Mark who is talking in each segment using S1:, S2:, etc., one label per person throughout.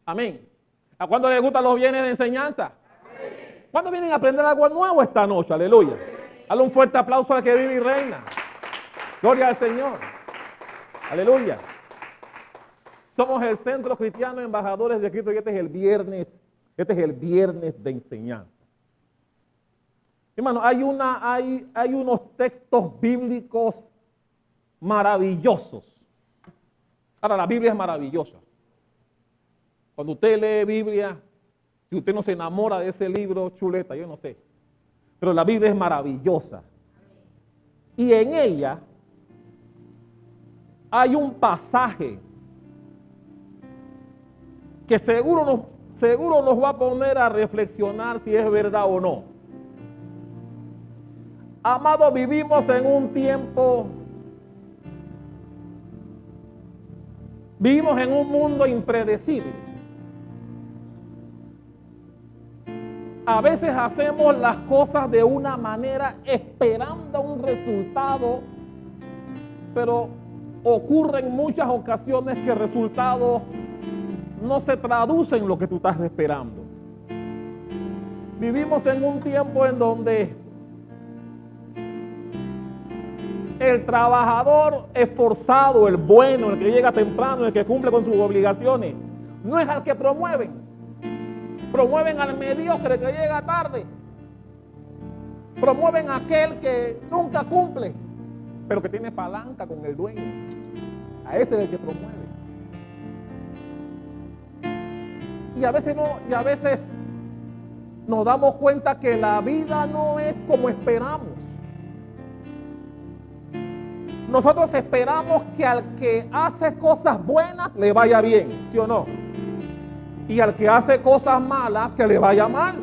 S1: Amén. ¿A cuándo les gustan los bienes de enseñanza? ¿Cuándo vienen a aprender algo nuevo esta noche? Aleluya. Dale un fuerte aplauso a la que vive y reina. Gloria al Señor. Aleluya. Somos el Centro Cristiano Embajadores de Cristo y este es el viernes de enseñanza. Hermano, hay unos textos bíblicos maravillosos. Ahora, la Biblia es maravillosa. Cuando usted lee Biblia, si usted no se enamora de ese libro, chuleta, yo no sé. Pero la Biblia es maravillosa. Y en ella hay un pasaje que seguro nos va a poner a reflexionar si es verdad o no. Amados, vivimos en un tiempo, vivimos en un mundo impredecible. A veces hacemos las cosas de una manera esperando un resultado, pero ocurren muchas ocasiones que el resultado no se traduce en lo que tú estás esperando. Vivimos en un tiempo en donde el trabajador esforzado, el bueno, el que llega temprano, el que cumple con sus obligaciones, no es al que promueven. Promueven al mediocre que llega tarde. Promueven a aquel que nunca cumple, pero que tiene palanca con el dueño. A ese es el que promueve. Y a veces nos damos cuenta que la vida no es como esperamos. Nosotros esperamos que al que hace cosas buenas le vaya bien, ¿sí o no? Y al que hace cosas malas que le vaya mal.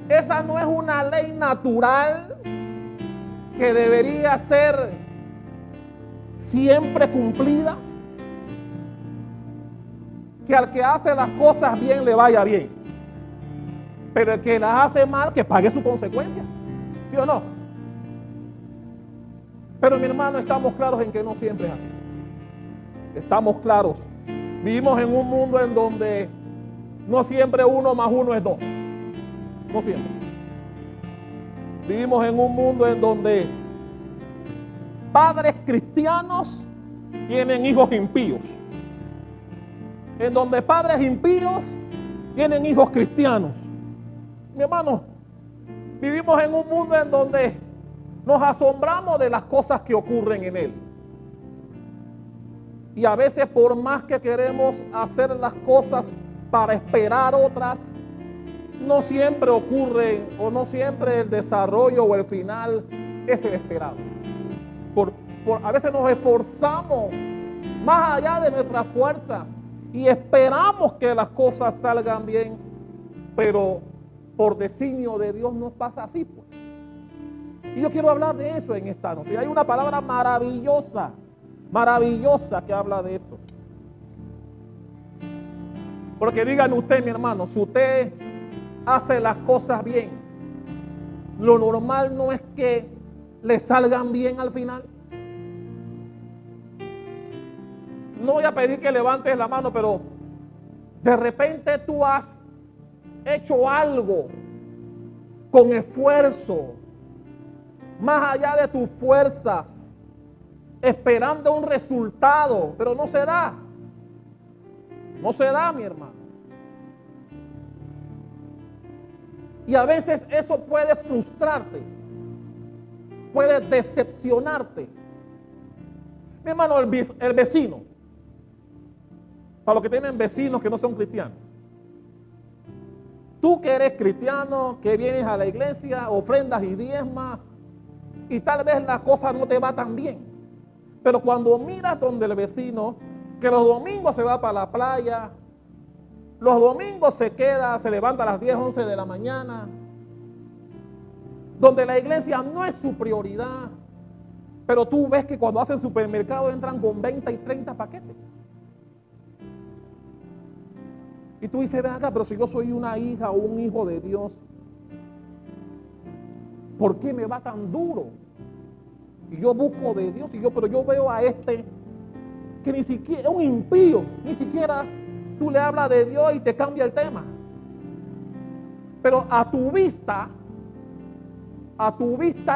S1: Esa no es una ley natural que debería ser siempre cumplida. Que al que hace las cosas bien le vaya bien, pero el que las hace mal que pague su consecuencia, ¿sí o no? Pero mi hermano, estamos claros en que no siempre es así. Estamos claros. Vivimos en un mundo en donde no siempre 1 más 1 es 2. No siempre. Vivimos en un mundo en donde padres cristianos tienen hijos impíos. En donde padres impíos tienen hijos cristianos. Mi hermano, vivimos en un mundo en donde nos asombramos de las cosas que ocurren en él. Y a veces por más que queremos hacer las cosas para esperar otras, no siempre ocurre o no siempre el desarrollo o el final es el esperado. A veces nos esforzamos más allá de nuestras fuerzas y esperamos que las cosas salgan bien, pero por designio de Dios no pasa así, pues. Y yo quiero hablar de eso en esta noche. Hay una palabra maravillosa que habla de eso. Porque digan usted, mi hermano, si usted hace las cosas bien, lo normal no es que le salgan bien al final. No voy a pedir que levantes la mano, pero de repente tú has hecho algo con esfuerzo, más allá de tus fuerzas, esperando un resultado, pero no se da. No se da, mi hermano. Y a veces eso puede frustrarte, puede decepcionarte. Mi hermano, el vecino, para los que tienen vecinos que no son cristianos. Tú que eres cristiano, que vienes a la iglesia, ofrendas y diezmas, y tal vez la cosa no te va tan bien. Pero cuando miras donde el vecino, que los domingos se va para la playa, los domingos se levanta a las 10, 11 de la mañana, donde la iglesia no es su prioridad, pero tú ves que cuando hacen supermercado entran con 20 y 30 paquetes. Y tú dices, ven acá, pero si yo soy una hija o un hijo de Dios, ¿por qué me va tan duro? Y yo busco de Dios, pero yo veo a este que ni siquiera es un impío, ni siquiera tú le hablas de Dios y te cambia el tema. Pero a tu vista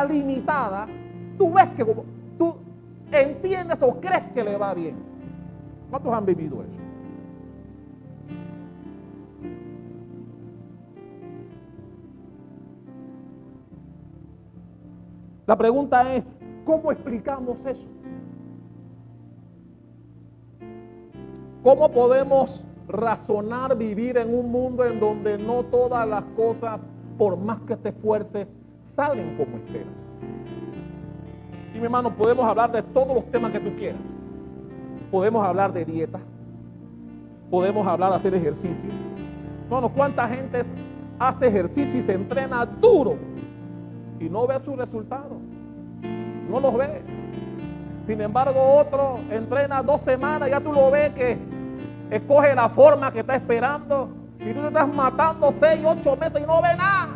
S1: limitada, tú ves que tú entiendes o crees que le va bien. ¿Cuántos han vivido eso? La pregunta es, ¿cómo explicamos eso? ¿Cómo podemos razonar vivir en un mundo en donde no todas las cosas, por más que te esfuerces, salen como esperas? Y mi hermano, podemos hablar de todos los temas que tú quieras. Podemos hablar de dieta. Podemos hablar de hacer ejercicio. Bueno, ¿cuánta gente hace ejercicio y se entrena duro y no ve sus resultados? No los ve. Sin embargo, otro entrena 2 semanas, ya tú lo ves que escoge la forma que está esperando y tú te estás matando 6, 8 meses y no ve nada.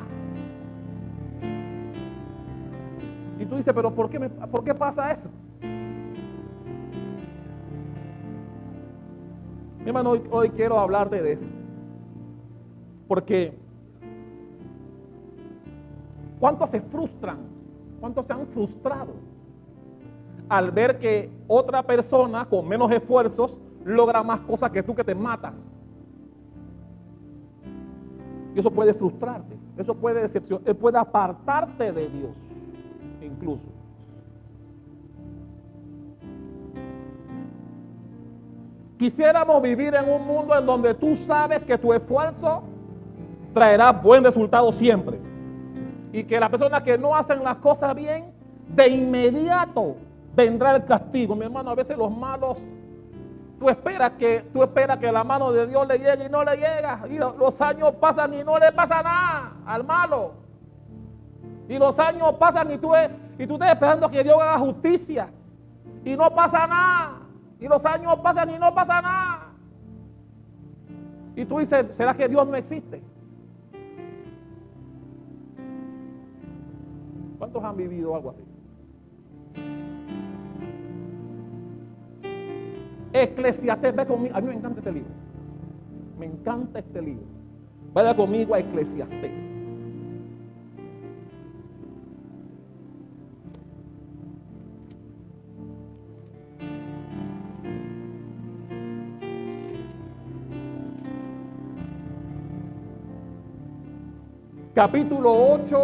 S1: Y tú dices, pero ¿por qué pasa eso? Mi hermano, hoy quiero hablarte de eso. Porque ¿cuántos se frustran? ¿Cuántos se han frustrado al ver que otra persona con menos esfuerzos logra más cosas que tú, que te matas? Y eso puede frustrarte, eso puede decepcionar, puede apartarte de Dios incluso. Quisiéramos vivir en un mundo en donde tú sabes que tu esfuerzo traerá buen resultado siempre. Y que las personas que no hacen las cosas bien, de inmediato vendrá el castigo. Mi hermano, a veces los malos, tú esperas que la mano de Dios le llegue y no le llega. Y los años pasan y no le pasa nada al malo. Y los años pasan y tú estás esperando que Dios haga justicia. Y no pasa nada. Y los años pasan y no pasa nada. Y tú dices, ¿será que Dios no existe? ¿Cuántos han vivido algo así? Eclesiastés, ve conmigo. A mí me encanta este libro. Me encanta este libro. Vaya conmigo a Eclesiastés. Capítulo 8,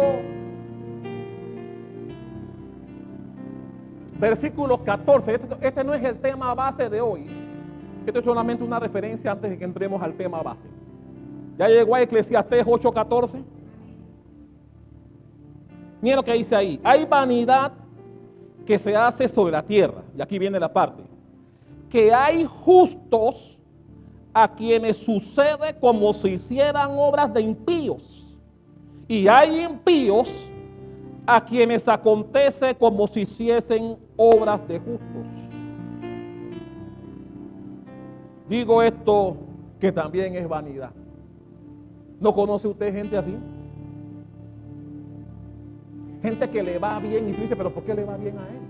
S1: versículo 14. Este no es el tema base de hoy. Esto es solamente una referencia antes de que entremos al tema base. ¿Ya llegó a Eclesiastés 8:14? Mira lo que dice ahí. Hay vanidad que se hace sobre la tierra. Y aquí viene la parte. Que hay justos a quienes sucede como si hicieran obras de impíos. Y hay impíos a quienes acontece como si hiciesen obras de justos. Digo esto que también es vanidad. ¿No conoce usted gente así? Gente que le va bien y tú dices, pero ¿por qué le va bien a él?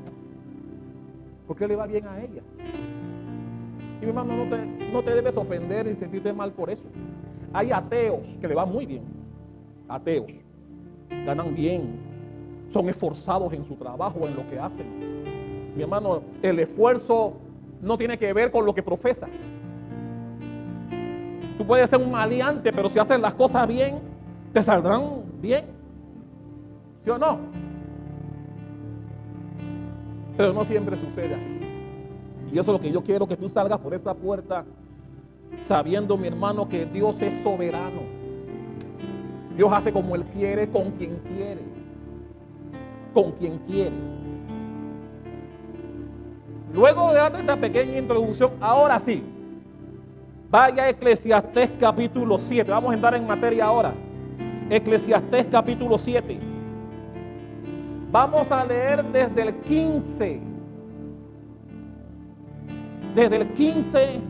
S1: ¿Por qué le va bien a ella? Y mi hermano, no te debes ofender y sentirte mal por eso. Hay ateos que le van muy bien. Ateos, ganan bien, son esforzados en su trabajo, en lo que hacen. Mi hermano, el esfuerzo no tiene que ver con lo que profesas. Tú puedes ser un maleante, pero si haces las cosas bien, te saldrán bien. ¿Sí o no? Pero no siempre sucede así. Y eso es lo que yo quiero, que tú salgas por esa puerta sabiendo, mi hermano, que Dios es soberano. Dios hace como Él quiere, con quien quiere. Con quien quiere. Luego de darte esta pequeña introducción, ahora sí, vaya a Eclesiastés capítulo 7. Vamos a entrar en materia ahora. Eclesiastés capítulo 7. Vamos a leer desde el 15. Desde el 15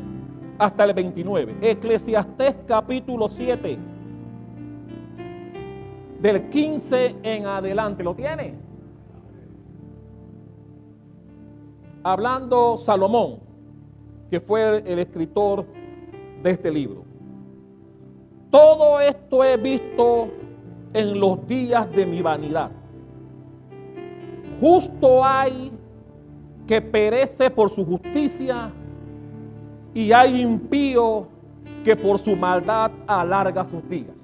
S1: hasta el 29. Eclesiastés capítulo 7. Del 15 en adelante. ¿Lo tiene? Hablando Salomón, que fue el escritor de este libro. Todo esto he visto en los días de mi vanidad. Justo hay que perece por su justicia, y hay impío que por su maldad alarga sus días.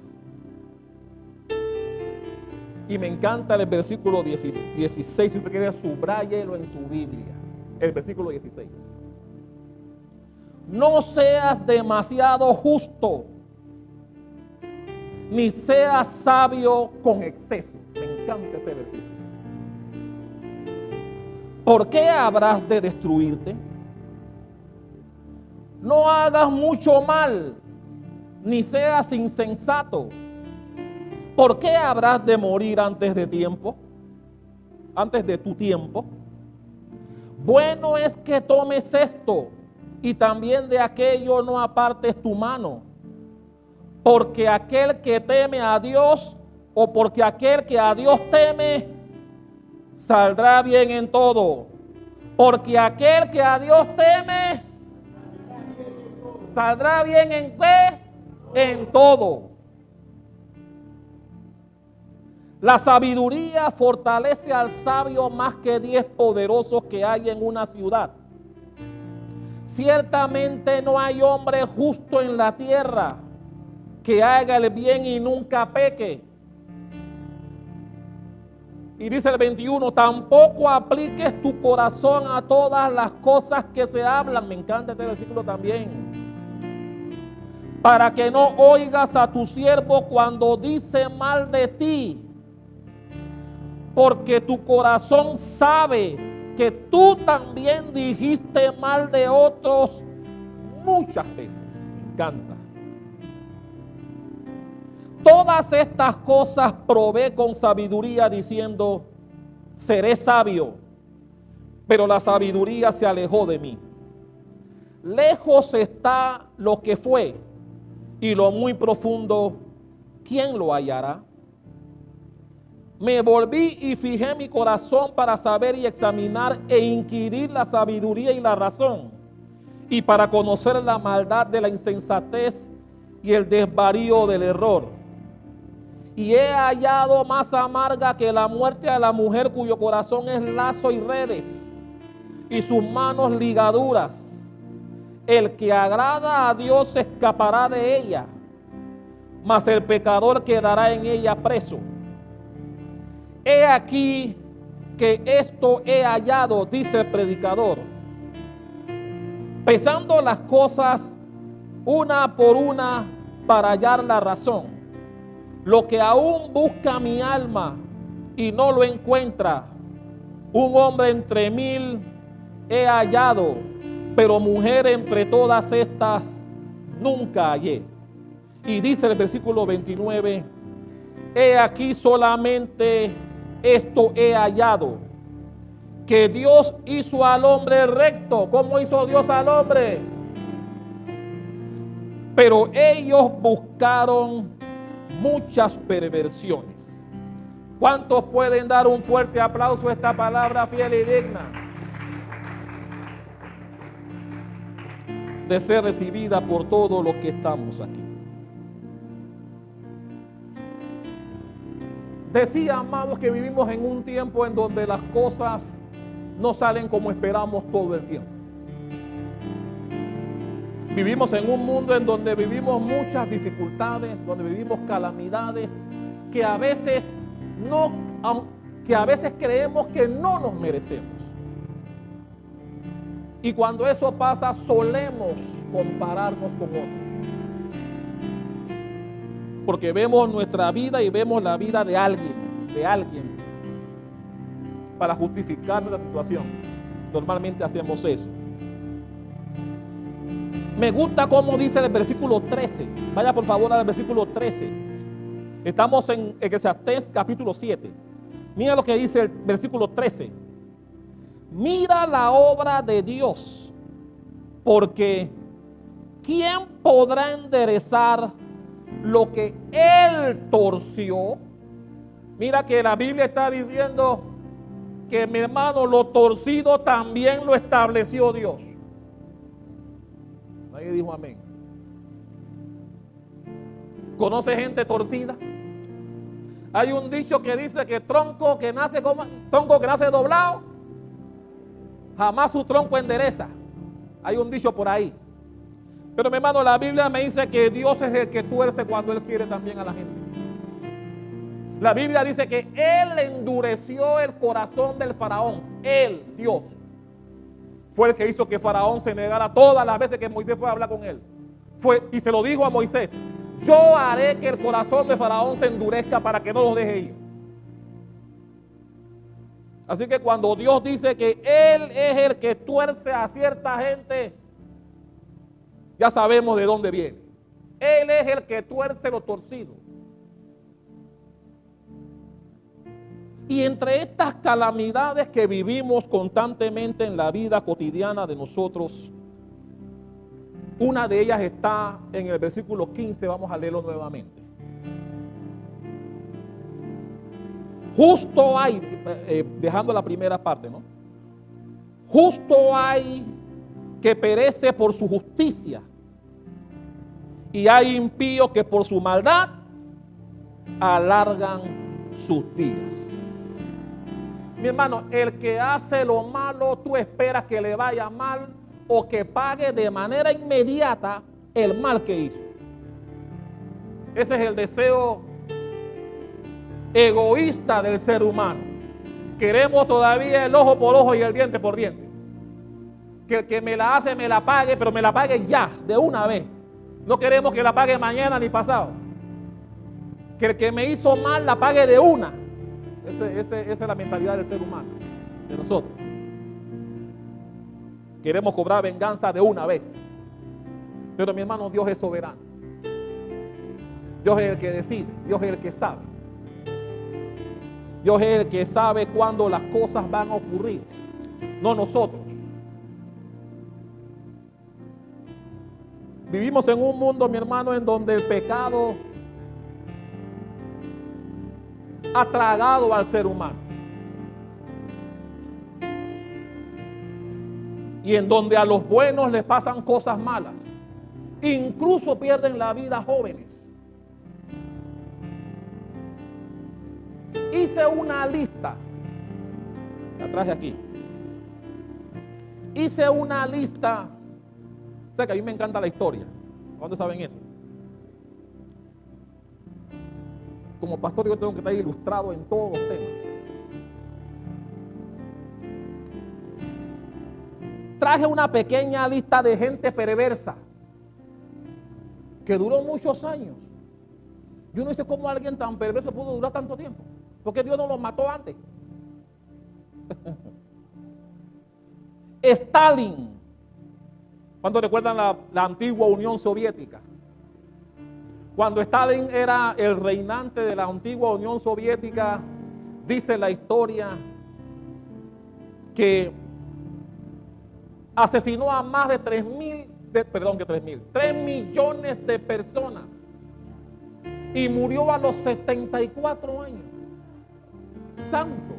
S1: Y me encanta el versículo 16, si usted quiere subráyelo en su Biblia, el versículo 16. No seas demasiado justo, ni seas sabio con exceso. Me encanta ese versículo. ¿Por qué habrás de destruirte? No hagas mucho mal, ni seas insensato. ¿Por qué habrás de morir antes de tiempo? Antes de tu tiempo. Bueno es que tomes esto, y también de aquello no apartes tu mano. Porque aquel que teme a Dios, o porque aquel que a Dios teme, saldrá bien en todo. Porque aquel que a Dios teme, saldrá bien en qué? En todo. La sabiduría fortalece al sabio más que 10 poderosos que hay en una ciudad. Ciertamente no hay hombre justo en la tierra que haga el bien y nunca peque. Y dice el 21, tampoco apliques tu corazón a todas las cosas que se hablan. Me encanta este versículo también. Para que no oigas a tu siervo cuando dice mal de ti, porque tu corazón sabe que tú también dijiste mal de otros muchas veces. Me encanta. Todas estas cosas probé con sabiduría, diciendo, seré sabio, pero la sabiduría se alejó de mí. Lejos está lo que fue, y lo muy profundo, ¿quién lo hallará? Me volví y fijé mi corazón para saber y examinar e inquirir la sabiduría y la razón, y para conocer la maldad de la insensatez y el desvarío del error. Y he hallado más amarga que la muerte a la mujer cuyo corazón es lazo y redes, y sus manos ligaduras. El que agrada a Dios escapará de ella, mas el pecador quedará en ella preso. He aquí que esto he hallado, dice el predicador, pesando las cosas una por una para hallar la razón. Lo que aún busca mi alma y no lo encuentra, un hombre entre 1000 he hallado, pero mujer entre todas estas nunca hallé. Y dice el versículo 29, he aquí solamente esto he hallado, que Dios hizo al hombre recto. ¿Cómo hizo Dios al hombre? Pero ellos buscaron muchas perversiones. ¿Cuántos pueden dar un fuerte aplauso a esta palabra fiel y digna de ser recibida por todos los que estamos aquí? Decía, amados, que vivimos en un tiempo en donde las cosas no salen como esperamos todo el tiempo. Vivimos en un mundo en donde vivimos muchas dificultades, donde vivimos calamidades que a veces creemos que no nos merecemos. Y cuando eso pasa, solemos compararnos con otros. Porque vemos nuestra vida y vemos la vida de alguien, para justificar nuestra situación. Normalmente hacemos eso. Me gusta cómo dice el versículo 13. Vaya por favor al versículo 13. Estamos en Eclesiastés capítulo 7. Mira lo que dice el versículo 13. Mira la obra de Dios, porque ¿quién podrá enderezar lo que Él torció? Mira que la Biblia está diciendo que, mi hermano, lo torcido también lo estableció Dios. Nadie dijo amén. ¿Conoce gente torcida? Hay un dicho que dice que tronco que nace doblado, jamás su tronco endereza. Hay un dicho por ahí. Pero mi hermano, la Biblia me dice que Dios es el que tuerce cuando Él quiere también a la gente. La Biblia dice que Él endureció el corazón del faraón. Él, Dios, fue el que hizo que Faraón se negara todas las veces que Moisés fue a hablar con él. Y se lo dijo a Moisés: yo haré que el corazón de Faraón se endurezca para que no los deje ir. Así que cuando Dios dice que Él es el que tuerce a cierta gente, ya sabemos de dónde viene. Él es el que tuerce lo torcido. Y entre estas calamidades que vivimos constantemente en la vida cotidiana de nosotros, una de ellas está en el versículo 15, vamos a leerlo nuevamente. Justo hay, dejando la primera parte, ¿no? Justo hay que perece por su justicia, y hay impíos que por su maldad alargan sus días. Mi hermano, el que hace lo malo, tú esperas que le vaya mal o que pague de manera inmediata el mal que hizo. Ese es el deseo egoísta del ser humano. Queremos todavía el ojo por ojo y el diente por diente. Que el que me la hace me la pague, pero me la pague ya, de una vez. No queremos que la pague mañana ni pasado. Que el que me hizo mal la pague de una. Esa es la mentalidad del ser humano, de nosotros. Queremos cobrar venganza de una vez. Pero mi hermano, Dios es soberano. Dios es el que decide, Dios es el que sabe. Dios es el que sabe cuándo las cosas van a ocurrir, no nosotros. Vivimos en un mundo, mi hermano, en donde el pecado ha tragado al ser humano. Y en donde a los buenos les pasan cosas malas. Incluso pierden la vida jóvenes. Hice una lista. La traje aquí. Hice una lista. O sea que a mí me encanta la historia. ¿Cuándo saben eso? Como pastor yo tengo que estar ilustrado en todos los temas. Traje una pequeña lista de gente perversa que duró muchos años. Yo no sé cómo alguien tan perverso pudo durar tanto tiempo. ¿Por qué Dios no los mató antes? Stalin. ¿Cuántos recuerdan la antigua Unión Soviética? Cuando Stalin era el reinante de la antigua Unión Soviética, dice la historia que asesinó a más de 3 millones de personas y murió a los 74 años. Santo.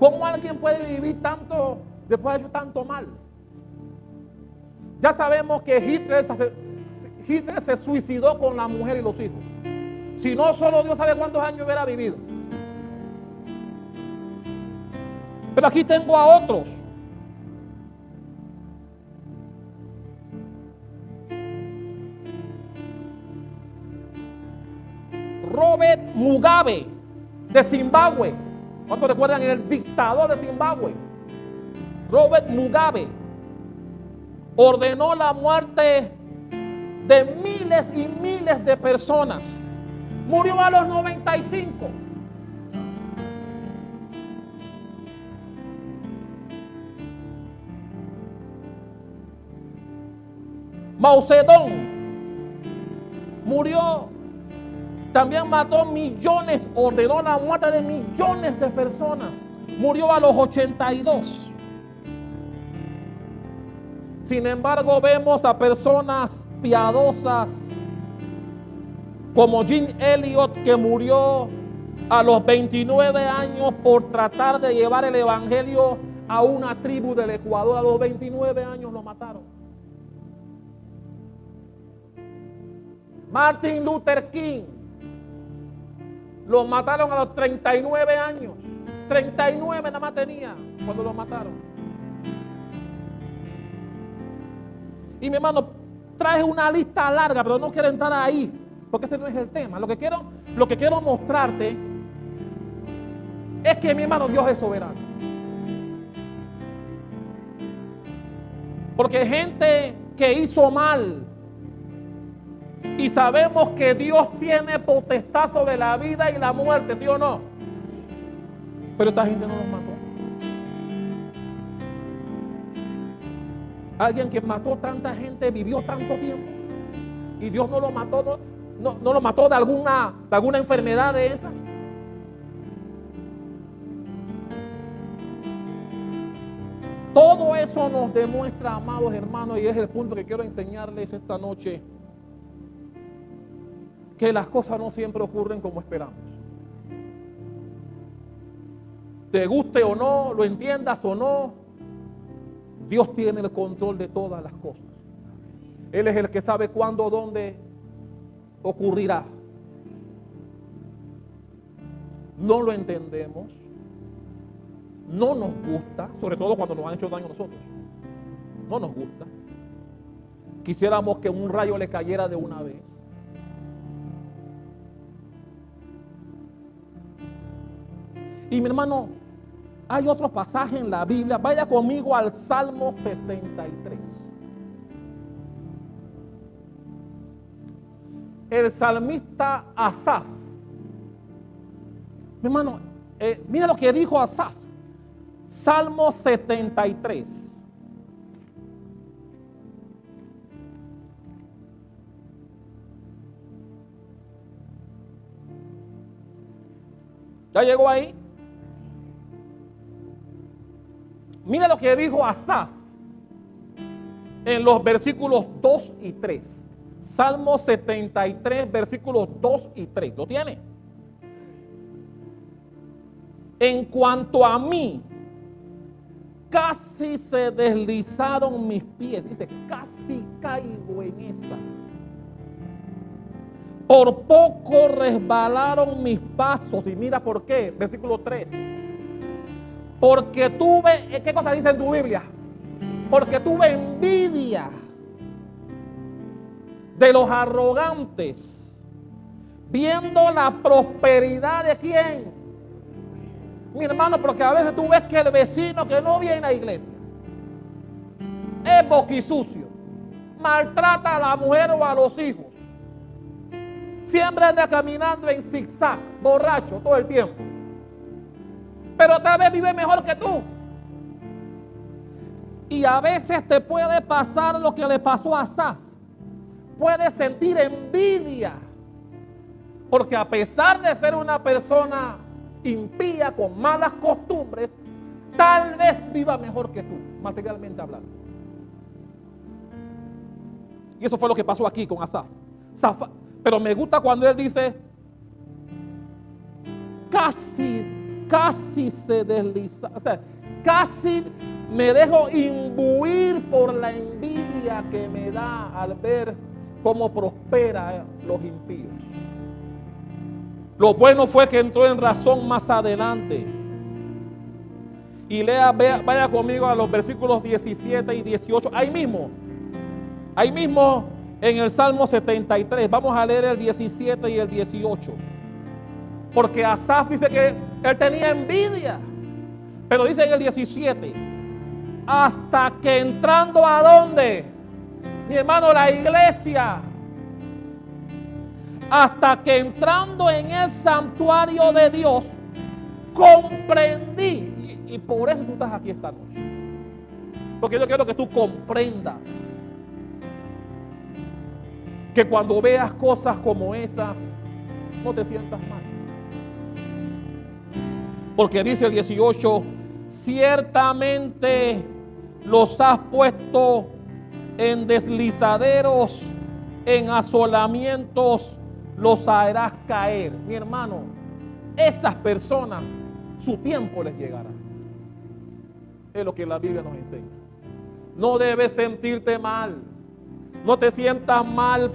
S1: ¿Cómo alguien puede vivir tanto después de hecho tanto mal? Ya sabemos que Hitler se suicidó con la mujer y los hijos. Si no, solo Dios sabe cuántos años hubiera vivido. Pero aquí tengo a otros. Robert Mugabe, de Zimbabue. ¿Cuántos recuerdan el dictador de Zimbabue? Robert Mugabe ordenó la muerte de miles y miles de personas. Murió a los 95. Mao Zedong murió, también mató millones, ordenó la muerte de millones de personas. Murió a los 82. Sin embargo, vemos a personas piadosas como Jim Elliot, que murió a los 29 años por tratar de llevar el evangelio a una tribu del Ecuador. A los 29 años lo mataron. Martin Luther King. Lo mataron a los 39 años. 39 nada más tenía cuando lo mataron. Y mi hermano, traje una lista larga, pero no quiero entrar ahí, porque ese no es el tema. Lo que quiero mostrarte es que, mi hermano, Dios es soberano. Porque gente que hizo mal, y sabemos que Dios tiene potestad sobre la vida y la muerte, ¿sí o no? Pero esta gente no los mató. Alguien que mató tanta gente vivió tanto tiempo y Dios no lo mató, no lo mató de alguna enfermedad de esas. Todo eso nos demuestra, amados hermanos, y es el punto que quiero enseñarles esta noche, que las cosas no siempre ocurren como esperamos. Te guste o no, lo entiendas o no, Dios tiene el control de todas las cosas. Él es el que sabe cuándo, dónde ocurrirá. No lo entendemos, no nos gusta, sobre todo cuando nos han hecho daño a nosotros. No nos gusta. Quisiéramos que un rayo le cayera de una vez. Y mi hermano, hay otro pasaje en la Biblia. Vaya conmigo al Salmo 73. El salmista Asaf. Mi hermano, mira lo que dijo Asaf. Salmo 73. ¿Ya llegó ahí? Mira lo que dijo Asaf en los versículos 2 y 3. Salmo 73, versículos 2 y 3. ¿Lo tiene? En cuanto a mí, casi se deslizaron mis pies. Dice, casi caigo en esa. Por poco resbalaron mis pasos. Y mira por qué. Versículo 3. Porque tuve, ¿qué cosa dice en tu Biblia? Porque tuve envidia de los arrogantes, viendo la prosperidad de quién. Mi hermano, porque a veces tú ves que el vecino que no viene a la iglesia es boquisucio, maltrata a la mujer o a los hijos, siempre anda caminando en zigzag, borracho todo el tiempo, pero tal vez vive mejor que tú. Y a veces te puede pasar lo que le pasó a Asaf. Puedes sentir envidia, porque a pesar de ser una persona impía, con malas costumbres, tal vez viva mejor que tú, materialmente hablando. Y eso fue lo que pasó aquí con Asaf. Pero me gusta cuando él dice, casi se desliza, o sea, casi me dejo imbuir por la envidia que me da al ver cómo prosperan los impíos. Lo bueno fue que entró en razón más adelante. Y vaya conmigo a los versículos 17 y 18. Ahí mismo en el Salmo 73. Vamos a leer el 17 y el 18. Porque Asaf dice que él tenía envidia. Pero dice en el 17, hasta que entrando ¿a dónde? Mi hermano, la iglesia. Hasta que entrando en el santuario de Dios, comprendí. Y por eso tú estás aquí esta noche. Porque yo quiero que tú comprendas que cuando veas cosas como esas, no te sientas mal. Porque dice el 18, ciertamente los has puesto en deslizaderos, en asolamientos los harás caer. Mi hermano, esas personas, su tiempo les llegará. Es lo que la Biblia nos enseña. No debes sentirte mal. No te sientas mal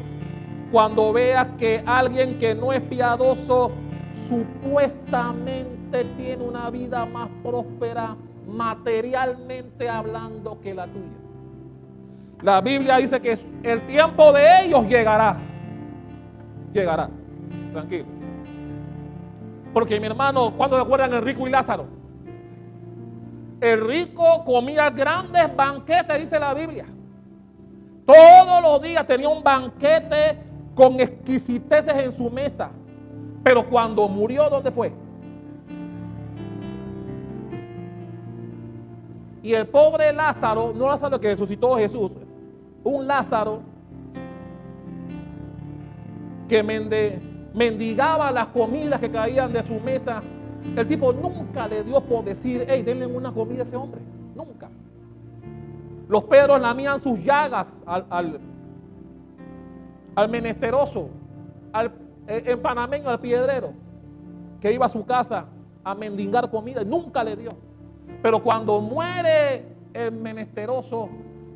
S1: cuando veas que alguien que no es piadoso supuestamente tiene una vida más próspera materialmente hablando que la tuya. La Biblia dice que el tiempo de ellos llegará. Llegará. Tranquilo. Porque mi hermano, ¿cuándo recuerdan el rico y Lázaro? El rico comía grandes banquetes, dice la Biblia. Todos los días tenía un banquete con exquisiteces en su mesa. Pero cuando murió, ¿dónde fue? Y el pobre Lázaro, no Lázaro que resucitó Jesús, un Lázaro que mendigaba las comidas que caían de su mesa. El tipo nunca le dio por decir, hey, denle una comida a ese hombre. Nunca. Los Pedros lamían sus llagas al menesteroso, en panameño, al piedrero, que iba a su casa a mendigar comida y nunca le dio. Pero cuando muere el menesteroso,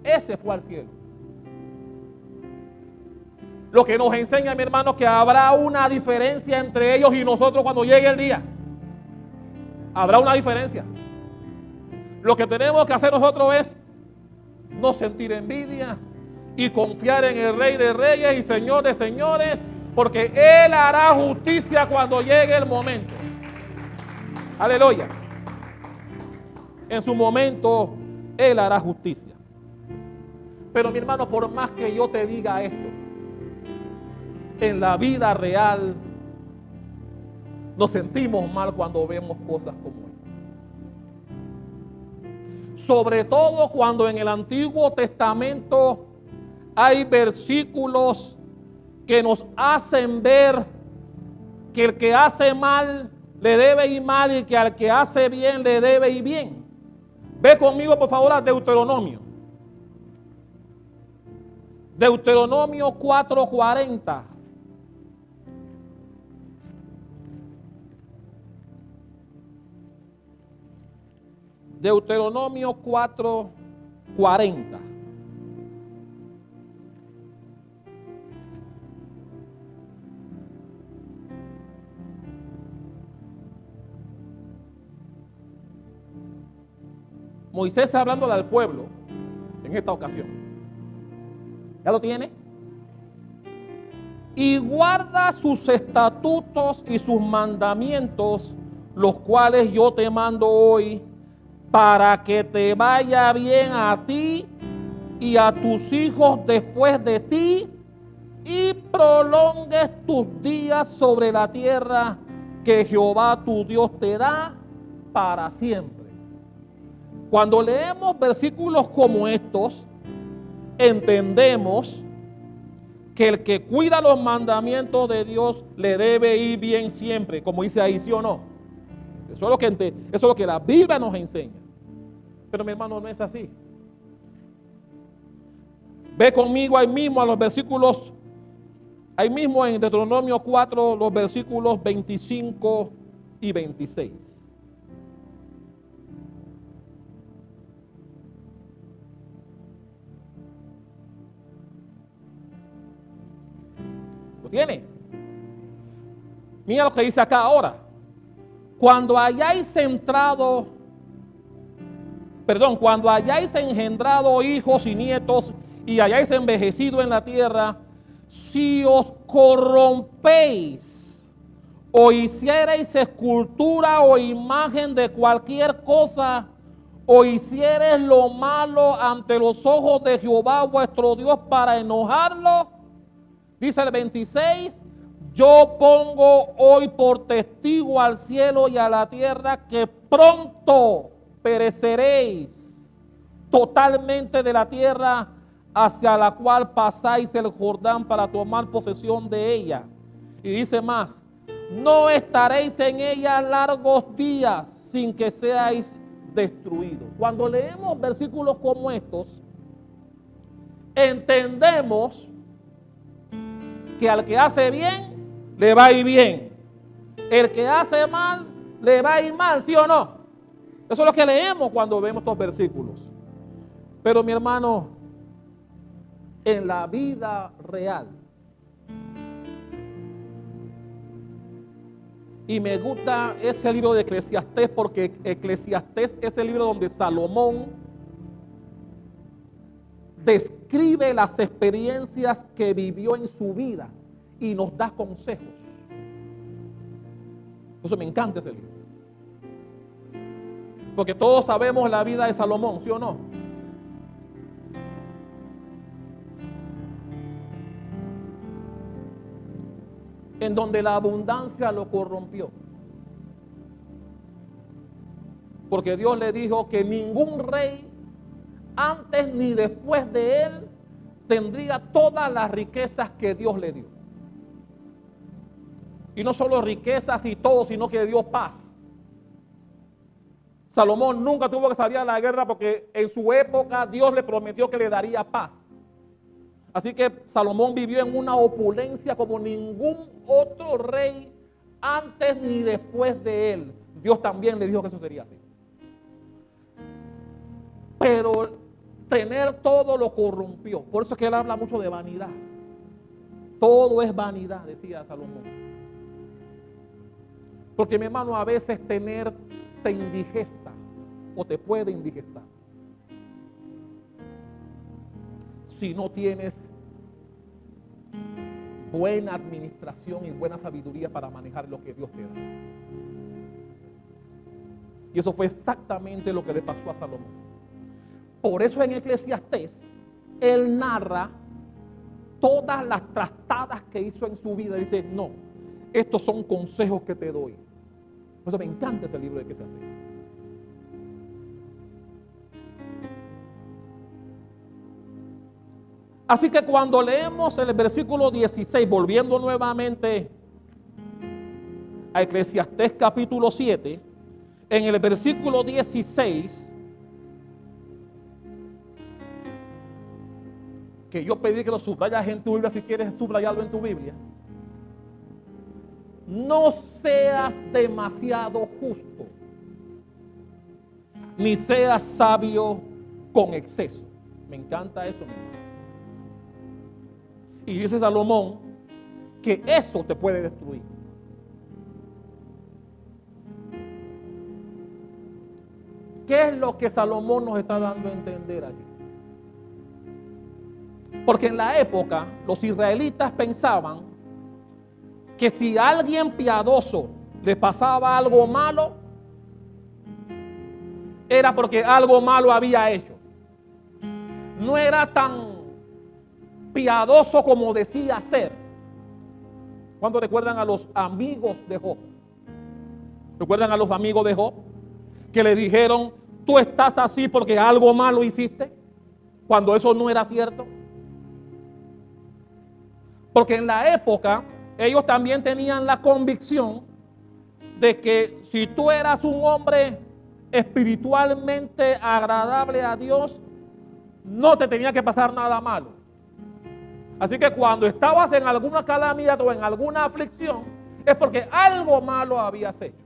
S1: ese fue al cielo. Lo que nos enseña, mi hermano, que habrá una diferencia entre ellos y nosotros cuando llegue el día. Habrá una diferencia. Lo que tenemos que hacer nosotros es no sentir envidia y confiar en el Rey de Reyes y Señor de Señores, porque Él hará justicia cuando llegue el momento. Aleluya. En su momento, Él hará justicia. Pero mi hermano, por más que yo te diga esto, en la vida real nos sentimos mal cuando vemos cosas como estas. Sobre todo cuando en el Antiguo Testamento hay versículos que nos hacen ver que el que hace mal le debe ir mal y que al que hace bien le debe ir bien. Ve conmigo por favor a Deuteronomio. Deuteronomio 4:40. Deuteronomio 4:40. Moisés está hablándole al pueblo en esta ocasión. ¿Ya lo tiene? Y guarda sus estatutos y sus mandamientos, los cuales yo te mando hoy, para que te vaya bien a ti y a tus hijos después de ti, y prolongues tus días sobre la tierra que Jehová tu Dios te da para siempre. Cuando leemos versículos como estos, entendemos que el que cuida los mandamientos de Dios le debe ir bien siempre, como dice ahí, ¿sí o no? Eso es lo que la Biblia nos enseña. Pero mi hermano, no es así. Ve conmigo ahí mismo a los versículos, ahí mismo en Deuteronomio 4, los versículos 25 y 26. ¿Lo tiene? Mira lo que dice acá ahora. Cuando hayáis engendrado hijos y nietos y hayáis envejecido en la tierra, si os corrompéis o hiciereis escultura o imagen de cualquier cosa, o hiciereis lo malo ante los ojos de Jehová vuestro Dios para enojarlo, dice el 26, yo pongo hoy por testigo al cielo y a la tierra que pronto pereceréis totalmente de la tierra hacia la cual pasáis el Jordán para tomar posesión de ella. Y dice más, no estaréis en ella largos días sin que seáis destruidos. Cuando leemos versículos como estos, entendemos que al que hace bien, le va a ir bien. El que hace mal, le va a ir mal, ¿sí o no? Eso es lo que leemos cuando vemos estos versículos. Pero mi hermano, en la vida real, Y me gusta ese libro de Eclesiastés porque Eclesiastés es el libro donde Salomón describe las experiencias que vivió en su vida y nos da consejos. Por eso me encanta ese libro. Porque todos sabemos la vida de Salomón, ¿sí o no? En donde la abundancia lo corrompió. Porque Dios le dijo que ningún rey antes ni después de él tendría todas las riquezas que Dios le dio. Y no solo riquezas y todo, sino que dio paz. Salomón nunca tuvo que salir a la guerra porque en su época Dios le prometió que le daría paz. Así que Salomón vivió en una opulencia como ningún otro rey antes ni después de él. Dios también le dijo que eso sería así. Pero tener todo lo corrompió. Por eso es que él habla mucho de vanidad. Todo es vanidad, decía Salomón. Porque mi hermano, a veces tener te indigesta o te puede indigestar. Si no tienes buena administración y buena sabiduría para manejar lo que Dios te da. Y eso fue exactamente lo que le pasó a Salomón. Por eso en Eclesiastés, él narra todas las trastadas que hizo en su vida. Dice, no, estos son consejos que te doy. Por eso me encanta ese libro de Eclesiastés. Así que cuando leemos el versículo 16, volviendo nuevamente a Eclesiastés capítulo 7, en el versículo 16, que yo pedí que lo subrayas en tu Biblia, si quieres subrayarlo en tu Biblia. No seas demasiado justo, ni seas sabio con exceso. Me encanta eso, mi hermano. Y dice Salomón que eso te puede destruir. ¿Qué es lo que Salomón nos está dando a entender aquí? Porque en la época los israelitas pensaban que si a alguien piadoso le pasaba algo malo, era porque algo malo había hecho. No era tan piadoso como decía ser. ¿Cuántos recuerdan a los amigos de Job? ¿Recuerdan a los amigos de Job? Que le dijeron, tú estás así porque algo malo hiciste, cuando eso no era cierto. Porque en la época ellos también tenían la convicción de que si tú eras un hombre espiritualmente agradable a Dios, no te tenía que pasar nada malo. Así que cuando estabas en alguna calamidad o en alguna aflicción, es porque algo malo habías hecho.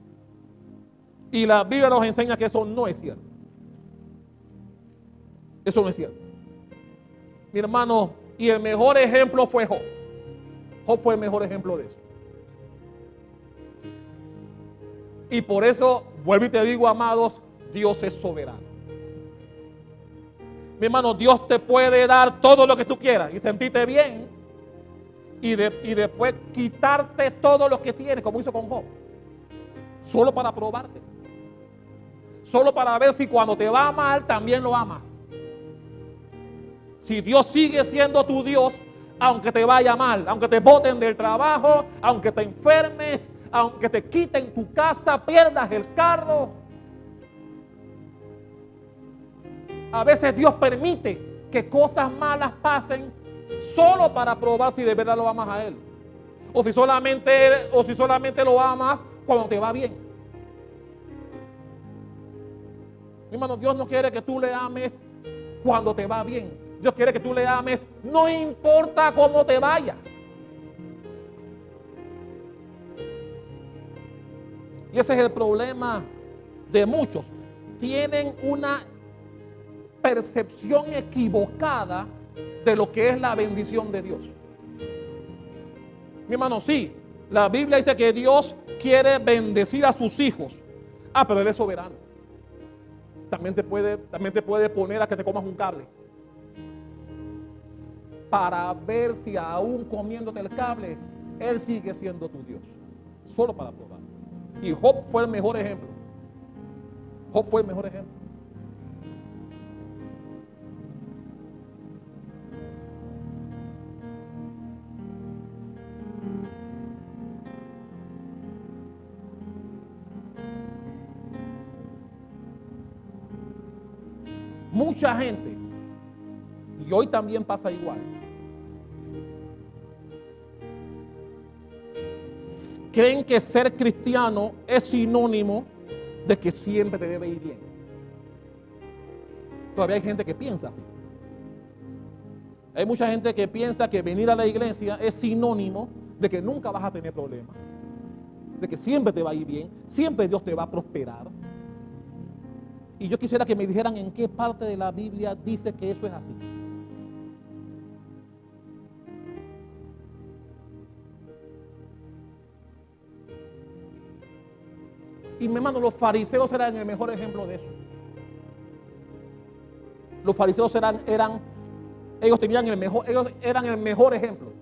S1: Y la Biblia nos enseña que eso no es cierto. Eso no es cierto. Mi hermano, y el mejor ejemplo fue Job. Job fue el mejor ejemplo de eso. Y por eso, vuelvo y te digo, amados, Dios es soberano. Mi hermano, Dios te puede dar todo lo que tú quieras y sentirte bien y después quitarte todo lo que tienes, como hizo con Job. Solo para probarte. Solo para ver si cuando te va mal también lo amas. Si Dios sigue siendo tu Dios, aunque te vaya mal, aunque te boten del trabajo, aunque te enfermes, aunque te quiten tu casa, pierdas el carro. A veces Dios permite que cosas malas pasen solo para probar si de verdad lo amas a Él. O si solamente lo amas cuando te va bien. Mi hermano, Dios no quiere que tú le ames cuando te va bien. Dios quiere que tú le ames, no importa cómo te vaya. Y ese es el problema de muchos. Tienen una percepción equivocada de lo que es la bendición de Dios. Mi hermano, sí, La Biblia dice que Dios quiere bendecir a sus hijos. Pero Él es soberano. También te puede poner a que te comas un cable. Para ver si aún comiéndote el cable, Él sigue siendo tu Dios. Solo para probar. Y Job fue el mejor ejemplo. Job fue el mejor ejemplo. Mucha gente, y hoy también pasa igual, creen que ser cristiano es sinónimo de que siempre te debe ir bien. Todavía hay gente que piensa así. Hay mucha gente que piensa que venir a la iglesia es sinónimo de que nunca vas a tener problemas, de que siempre te va a ir bien, siempre Dios te va a prosperar. Y yo quisiera que me dijeran en qué parte de la Biblia dice que eso es así. Y mi hermano, los fariseos eran el mejor ejemplo de eso. Los fariseos ellos eran el mejor ejemplo.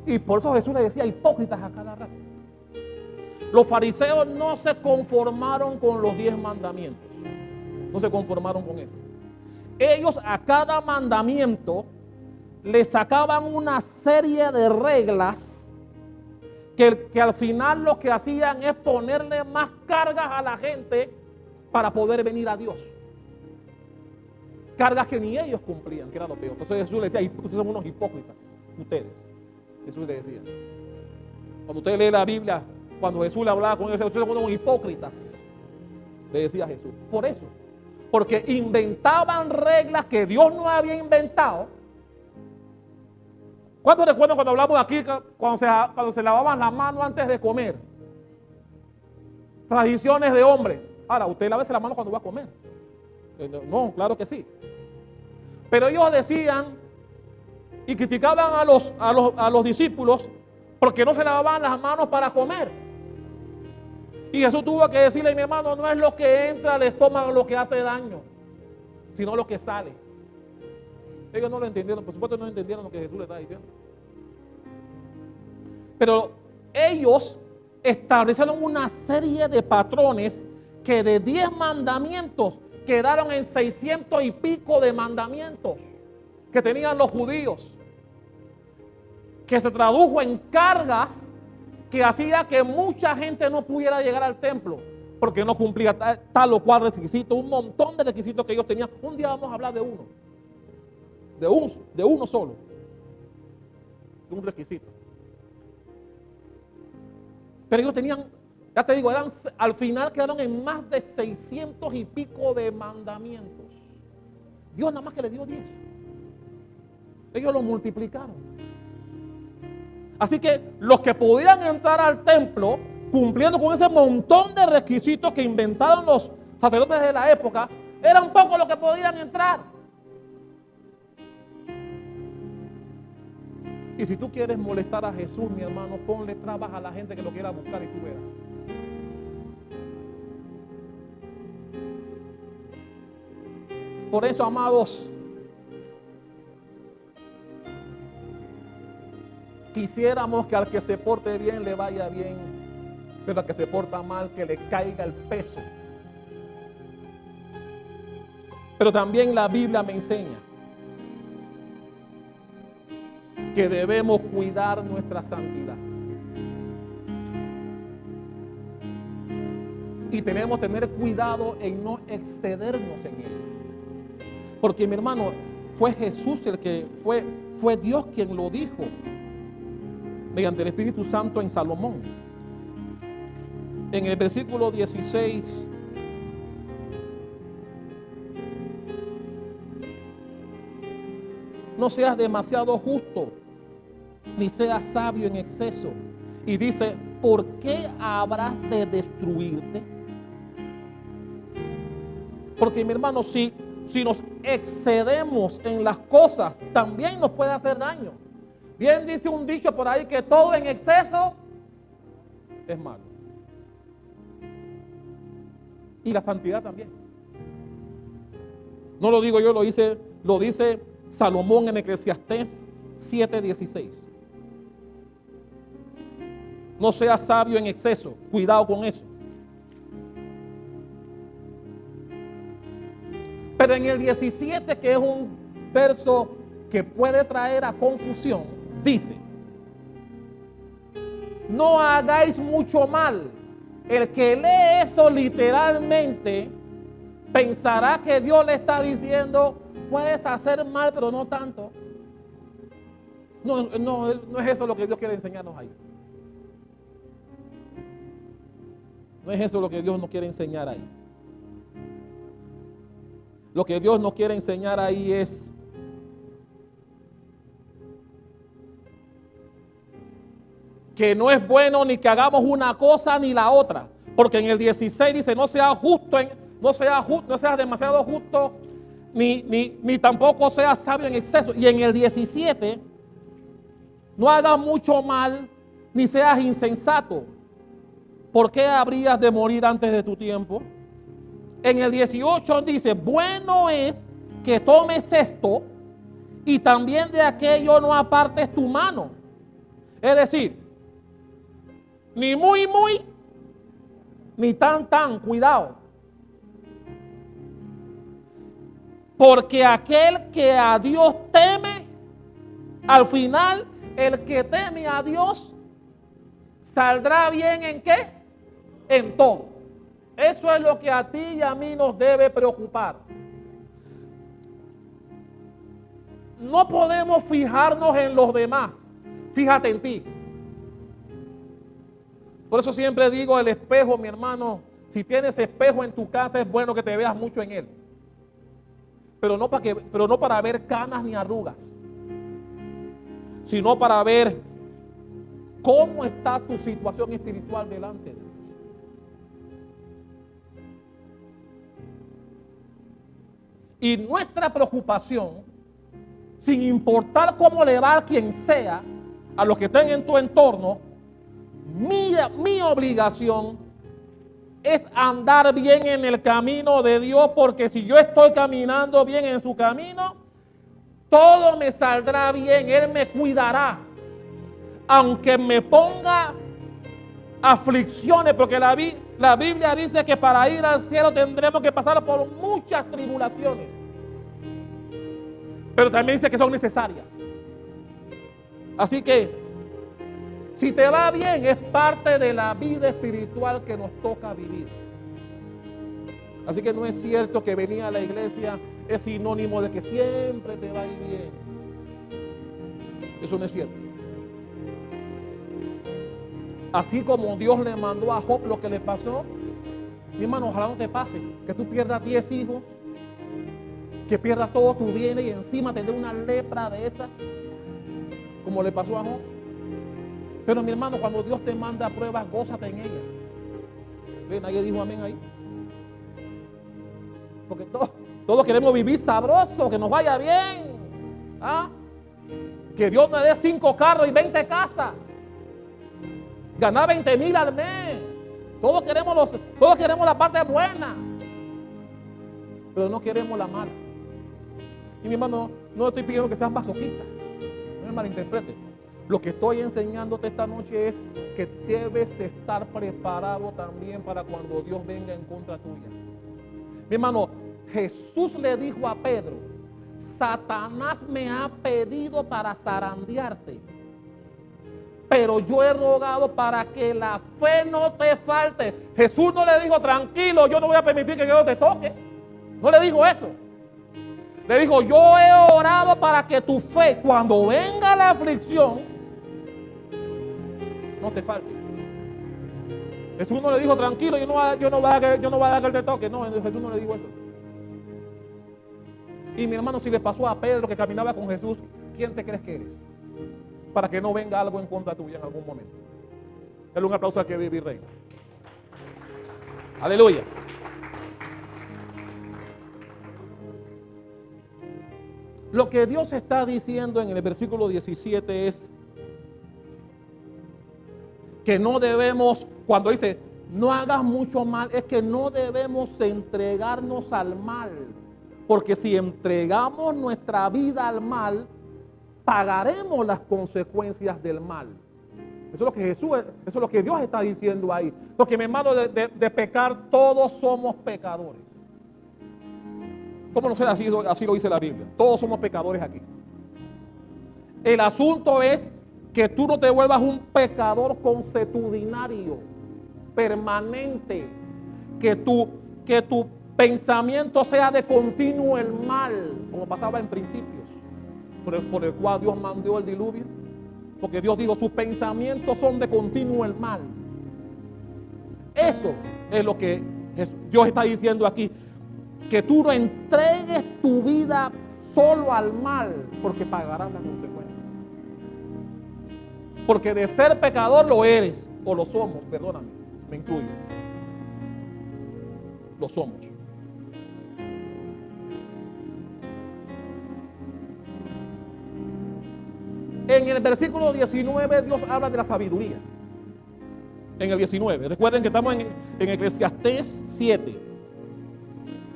S1: Y por eso Jesús les decía hipócritas a cada rato. Los fariseos no se conformaron con los 10 mandamientos. No se conformaron con eso. Ellos a cada mandamiento le sacaban una serie de reglas que al final lo que hacían es ponerle más cargas a la gente para poder venir a Dios. Cargas que ni ellos cumplían, que era lo peor. Entonces Jesús les decía, ustedes son unos hipócritas, ustedes. Jesús les decía. Cuando usted lee la Biblia, cuando Jesús le hablaba con ellos, ustedes son unos hipócritas, le decía Jesús. Por eso, porque inventaban reglas que Dios no había inventado. ¿Cuántos recuerdan cuando hablamos aquí, cuando se lavaban las manos antes de comer? Tradiciones de hombres. Ahora, usted lávese las manos cuando va a comer. No, claro que sí. Pero ellos decían y criticaban a los discípulos porque no se lavaban las manos para comer. Y Jesús tuvo que decirle, mi hermano, no es lo que entra al estómago lo que hace daño, sino lo que sale. Ellos no lo entendieron, por supuesto no entendieron lo que Jesús les estaba diciendo. Pero ellos establecieron una serie de patrones que de 10 mandamientos quedaron en 600 y pico de mandamientos que tenían los judíos, que se tradujo en cargas que hacía que mucha gente no pudiera llegar al templo porque no cumplía tal o cual requisito, un montón de requisitos que ellos tenían. Un día vamos a hablar de uno. De uno solo, de un requisito. Pero ellos tenían, ya te digo, al final quedaron en más de 600 y pico de mandamientos. Dios nada más que le dio 10. Ellos lo multiplicaron. Así que los que podían entrar al templo, cumpliendo con ese montón de requisitos que inventaron los sacerdotes de la época, eran pocos los que podían entrar. Y si tú quieres molestar a Jesús, mi hermano, ponle trabas a la gente que lo quiera buscar y tú verás. Por eso, amados, quisiéramos que al que se porte bien le vaya bien, pero al que se porta mal que le caiga el peso. Pero también la Biblia me enseña que debemos cuidar nuestra santidad. Y tenemos que tener cuidado en no excedernos en ello. Porque mi hermano, fue Jesús fue Dios quien lo dijo mediante el Espíritu Santo en Salomón. En el versículo 16, no seas demasiado justo, ni seas sabio en exceso. Y dice, ¿por qué habrás de destruirte? Porque mi hermano, si nos excedemos en las cosas, también nos puede hacer daño. Bien dice un dicho por ahí que todo en exceso es malo. Y la santidad también. No lo digo yo, lo dice Salomón en Eclesiastés 7:16. No seas sabio en exceso, cuidado con eso. Pero en el 17, que es un verso que puede traer a confusión, dice: no hagáis mucho mal. El que lee eso literalmente pensará que Dios le está diciendo: puedes hacer mal, pero no tanto. No es eso lo que Dios quiere enseñarnos ahí. No es eso lo que Dios nos quiere enseñar ahí. Lo que Dios nos quiere enseñar ahí es que no es bueno ni que hagamos una cosa ni la otra. Porque en el 16 dice: no seas demasiado justo, ni tampoco seas sabio en exceso. Y en el 17, no hagas mucho mal, ni seas insensato. ¿Por qué habrías de morir antes de tu tiempo? En el 18 dice: bueno es que tomes esto y también de aquello no apartes tu mano. Es decir, ni muy, ni tan, cuidado. Porque aquel que a Dios teme, al final, el que teme a Dios, saldrá bien ¿en qué? En todo. Eso es lo que a ti y a mí nos debe preocupar. No podemos fijarnos en los demás. Fíjate en ti. Por eso siempre digo, el espejo, mi hermano, si tienes espejo en tu casa, es bueno que te veas mucho en él. Pero no para ver canas ni arrugas, sino para ver cómo está tu situación espiritual delante de Dios. Y nuestra preocupación, sin importar cómo le va a quien sea, a los que estén en tu entorno, mi obligación es andar bien en el camino de Dios, porque si yo estoy caminando bien en su camino, todo me saldrá bien. Él me cuidará, aunque me ponga aflicciones, porque la Biblia dice que para ir al cielo tendremos que pasar por muchas tribulaciones, pero también dice que son necesarias. Así que si te va bien, es parte de la vida espiritual que nos toca vivir. Así que no es cierto que venir a la iglesia es sinónimo de que siempre te va a ir bien. Eso no es cierto. Así como Dios le mandó a Job lo que le pasó, mi hermano, ojalá no te pase que tú pierdas 10 hijos, que pierdas todo tu bien y encima te dé una lepra de esas, como le pasó a Job. Pero mi hermano, cuando Dios te manda pruebas, gózate en ellas. ¿Ven? Nadie dijo amén ahí. Porque todos queremos vivir sabroso, que nos vaya bien. ¿Ah? Que Dios me dé 5 carros y 20 casas. Ganar 20,000 al mes. Todos queremos la parte buena, pero no queremos la mala. Y mi hermano, no estoy pidiendo que seas masoquista, no me malinterprete. Lo que estoy enseñándote esta noche es que debes estar preparado también para cuando Dios venga en contra tuya. Mi hermano, Jesús le dijo a Pedro: Satanás me ha pedido para zarandearte, pero yo he rogado para que la fe no te falte. Jesús no le dijo: tranquilo, yo no voy a permitir que Dios te toque. No le dijo eso. Le dijo: yo he orado para que tu fe, cuando venga la aflicción, no te falte. Jesús no le dijo: tranquilo, yo no voy a dejar que él te toque. No, Jesús no le dijo eso. Y mi hermano, si le pasó a Pedro que caminaba con Jesús, ¿quién te crees que eres? Para que no venga algo en contra tuya en algún momento. Dale un aplauso al que vive y reina. Aleluya. Lo que Dios está diciendo en el versículo 17 es que no debemos Cuando dice, no hagas mucho mal, es que no debemos entregarnos al mal. Porque si entregamos nuestra vida al mal, pagaremos las consecuencias del mal. Eso es lo que eso es lo que Dios está diciendo ahí. Porque mi hermano, de pecar, todos somos pecadores. ¿Cómo no sé? Así lo dice la Biblia. Todos somos pecadores aquí. El asunto es que tú no te vuelvas un pecador consuetudinario, permanente, que tu pensamiento sea de continuo el mal, como pasaba en principios, por el cual Dios mandó el diluvio. Porque Dios dijo, sus pensamientos son de continuo el mal. Eso es lo que Dios está diciendo aquí. Que tú no entregues tu vida solo al mal, porque pagarás las consecuencias. Porque de ser pecador lo eres, o lo somos, perdóname, me incluyo. Lo somos. En el versículo 19 Dios habla de la sabiduría. En el 19, recuerden que estamos en Eclesiastés 7.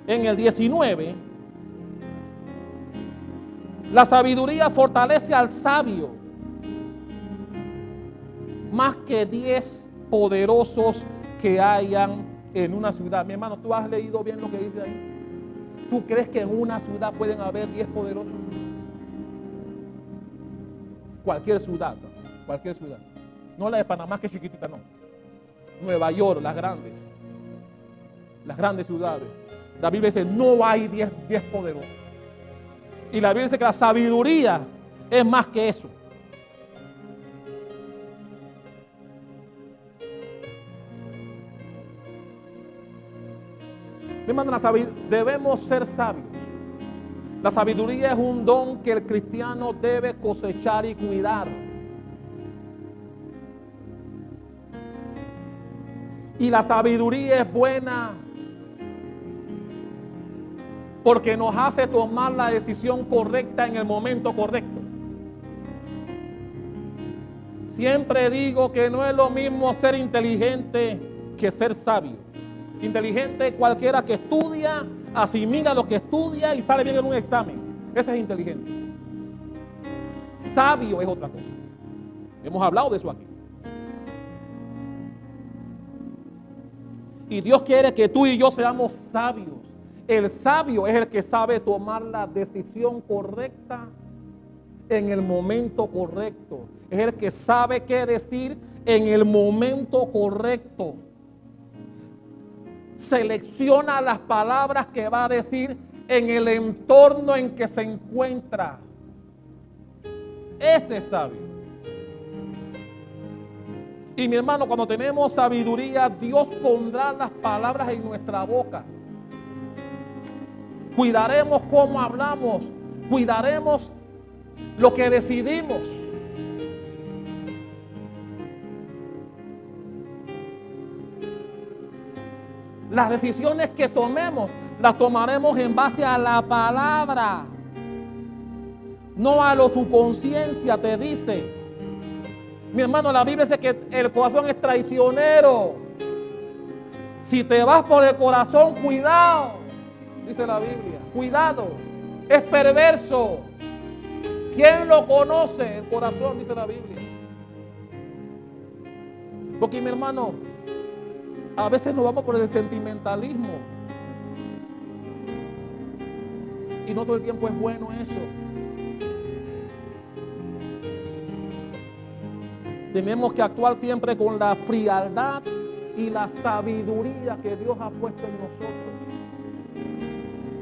S1: En el 19, la sabiduría fortalece al sabio más que 10 poderosos que hayan en una ciudad. Mi hermano, ¿tú has leído bien lo que dice ahí? ¿Tú crees que en una ciudad pueden haber 10 poderosos? Cualquier ciudad, cualquier ciudad. No la de Panamá, que es chiquitita, no. Nueva York, las grandes ciudades. La Biblia dice, no hay 10 poderosos. Y la Biblia dice que la sabiduría es más que eso. Mi hermano, debemos ser sabios. La sabiduría es un don que el cristiano debe cosechar y cuidar. Y la sabiduría es buena porque nos hace tomar la decisión correcta en el momento correcto. Siempre digo que no es lo mismo ser inteligente que ser sabio. Inteligente cualquiera que estudia, asimila lo que estudia y sale bien en un examen. Ese es inteligente. Sabio es otra cosa. Hemos hablado de eso aquí. Y Dios quiere que tú y yo seamos sabios. El sabio es el que sabe tomar la decisión correcta en el momento correcto. Es el que sabe qué decir en el momento correcto. Selecciona las palabras que va a decir en el entorno en que se encuentra. Ese es sabio. Y mi hermano, cuando tenemos sabiduría, Dios pondrá las palabras en nuestra boca. Cuidaremos cómo hablamos. Cuidaremos lo que decidimos. Las decisiones que tomemos, las tomaremos en base a la palabra. No a lo tu conciencia te dice. Mi hermano, la Biblia dice que el corazón es traicionero. Si te vas por el corazón, cuidado. Dice la Biblia, cuidado. Es perverso. ¿Quién lo conoce? El corazón, dice la Biblia. Porque mi hermano, a veces nos vamos por el sentimentalismo. Y no todo el tiempo es bueno eso. Tenemos que actuar siempre con la frialdad y la sabiduría que Dios ha puesto en nosotros.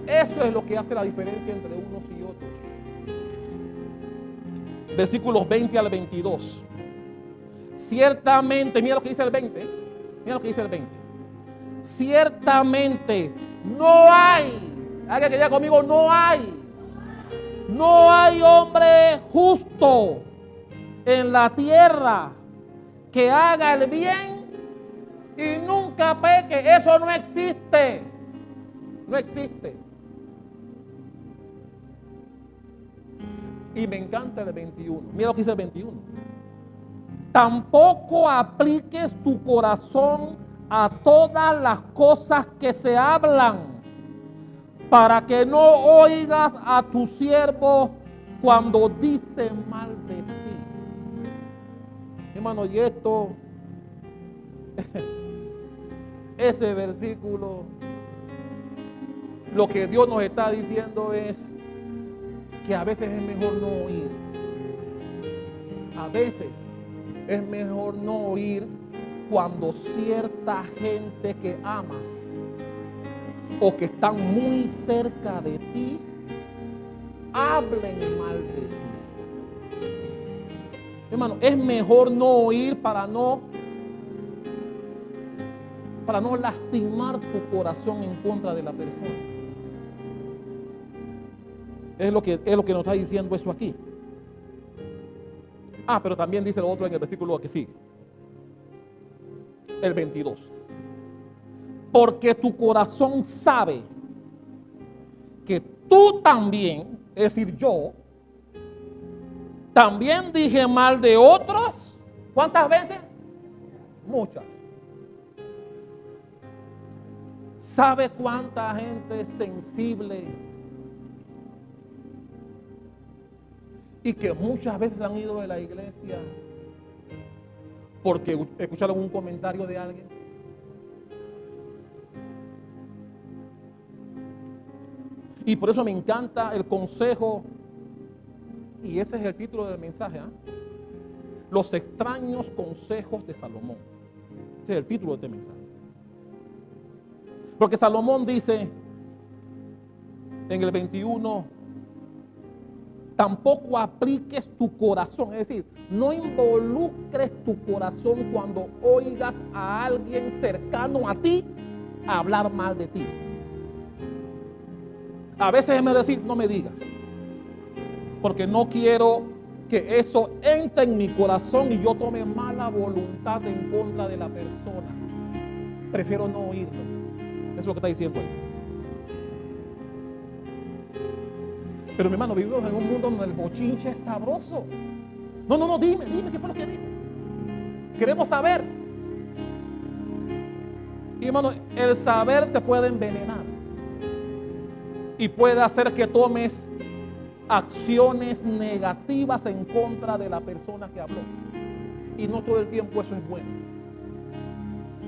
S1: Eso es lo que hace la diferencia entre unos y otros. Versículos 20 al 22. Ciertamente, mira lo que dice el 20. Mira lo que dice el 20. Ciertamente no hay, alguien que diga conmigo, no hay hombre justo en la tierra que haga el bien y nunca peque. Eso no existe. No existe. Y me encanta el 21. Mira lo que dice el 21. Tampoco apliques tu corazón a todas las cosas que se hablan, para que no oigas a tu siervo cuando dice mal de ti. Hermano, y esto, ese versículo, lo que Dios nos está diciendo es que a veces es mejor no oír. A veces es mejor no oír cuando cierta gente que amas o que están muy cerca de ti hablen mal de ti. Hermano, es mejor no oír para no lastimar tu corazón en contra de la persona. Es lo que nos está diciendo eso aquí. Pero también dice lo otro en el versículo que sigue. El 22. Porque tu corazón sabe que tú también, es decir, yo, también dije mal de otros. ¿Cuántas veces? Muchas. ¿Sabe cuánta gente sensible y que muchas veces han ido de la iglesia porque escucharon un comentario de alguien? Y por eso me encanta el consejo, y ese es el título del mensaje, Los extraños consejos de Salomón. Ese es el título de este mensaje. Porque Salomón dice en el 21, tampoco apliques tu corazón, es decir, no involucres tu corazón cuando oigas a alguien cercano a ti hablar mal de ti. A veces es mejor decir, no me digas, porque no quiero que eso entre en mi corazón y yo tome mala voluntad en contra de la persona. Prefiero no oírlo. Eso es lo que está diciendo él. Pero mi hermano, vivimos en un mundo donde el bochinche es sabroso. No, dime, ¿qué fue lo que dije? Queremos saber. Y hermano, el saber te puede envenenar. Y puede hacer que tomes acciones negativas en contra de la persona que habló. Y no todo el tiempo eso es bueno.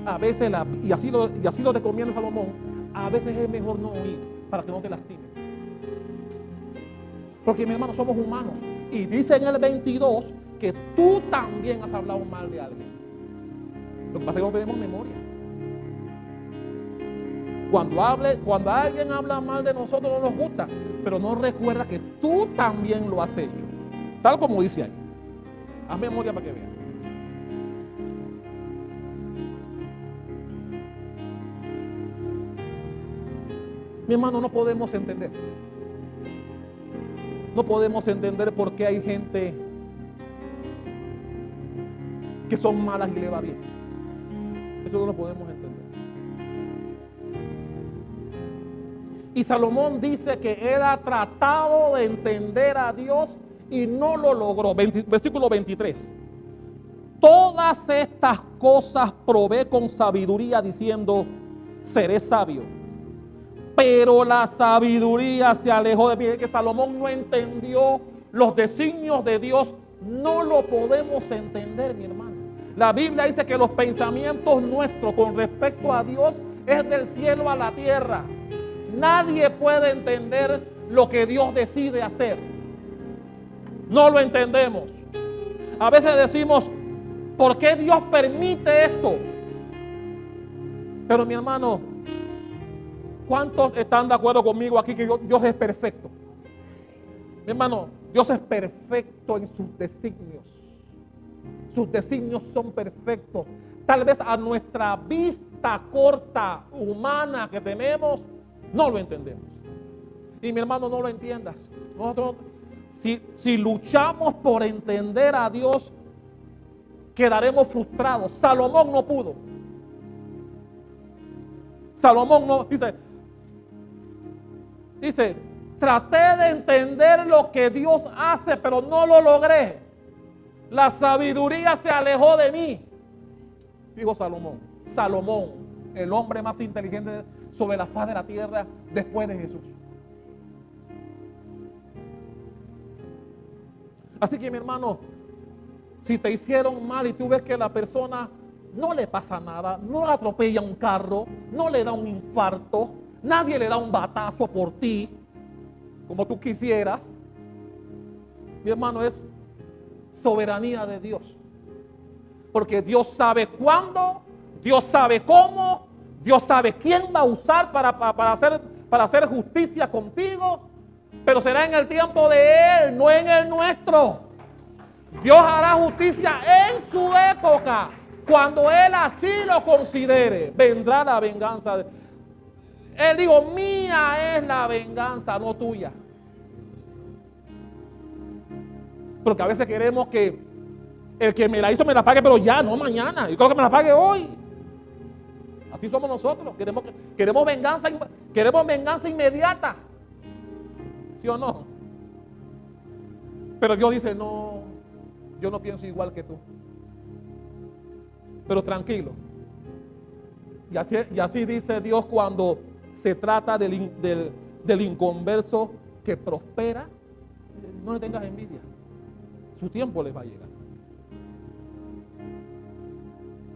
S1: A veces, y así lo recomienda Salomón, a veces es mejor no oír para que no te lastimen. Porque mi hermano, somos humanos. Y dice en el 22 que tú también has hablado mal de alguien. Lo que pasa es que no tenemos memoria. Cuando alguien habla mal de nosotros no nos gusta, pero no recuerda que tú también lo has hecho. Tal como dice ahí. Haz memoria para que veas. Mi hermano, no podemos entender. No podemos entender por qué hay gente que son malas y le va bien. Eso no lo podemos entender. Y Salomón dice que él ha tratado de entender a Dios y no lo logró. Versículo 23. Todas estas cosas probé con sabiduría diciendo, seré sabio. Pero la sabiduría se alejó de mí. Es que Salomón no entendió los designios de Dios. No lo podemos entender, mi hermano. La Biblia dice que los pensamientos nuestros con respecto a Dios es del cielo a la tierra. Nadie puede entender lo que Dios decide hacer. No lo entendemos. A veces decimos, ¿por qué Dios permite esto? Pero mi hermano, ¿cuántos están de acuerdo conmigo aquí que Dios es perfecto? Mi hermano, Dios es perfecto en sus designios. Sus designios son perfectos. Tal vez a nuestra vista corta, humana que tenemos, no lo entendemos. Y mi hermano, no lo entiendas. Nosotros, si luchamos por entender a Dios, quedaremos frustrados. Salomón no pudo. Salomón no, dice, traté de entender lo que Dios hace, pero no lo logré. La sabiduría se alejó de mí, dijo Salomón. Salomón, el hombre más inteligente sobre la faz de la tierra después de Jesús. Así que mi hermano, si te hicieron mal y tú ves que la persona no le pasa nada, no la atropella un carro, no le da un infarto, nadie le da un batazo por ti, como tú quisieras, mi hermano, es soberanía de Dios. Porque Dios sabe cuándo, Dios sabe cómo, Dios sabe quién va a usar para hacer justicia contigo, pero será en el tiempo de Él, no en el nuestro. Dios hará justicia en su época. Cuando Él así lo considere, vendrá la venganza. Él dijo, mía es la venganza, no tuya. Porque a veces queremos que el que me la hizo me la pague, pero ya, no mañana. Yo creo que me la pague hoy. Así somos nosotros. Queremos venganza inmediata. ¿Sí o no? Pero Dios dice, no, yo no pienso igual que tú. Pero tranquilo. Y así dice Dios cuando se trata del inconverso que prospera. No le tengas envidia. Su tiempo les va a llegar.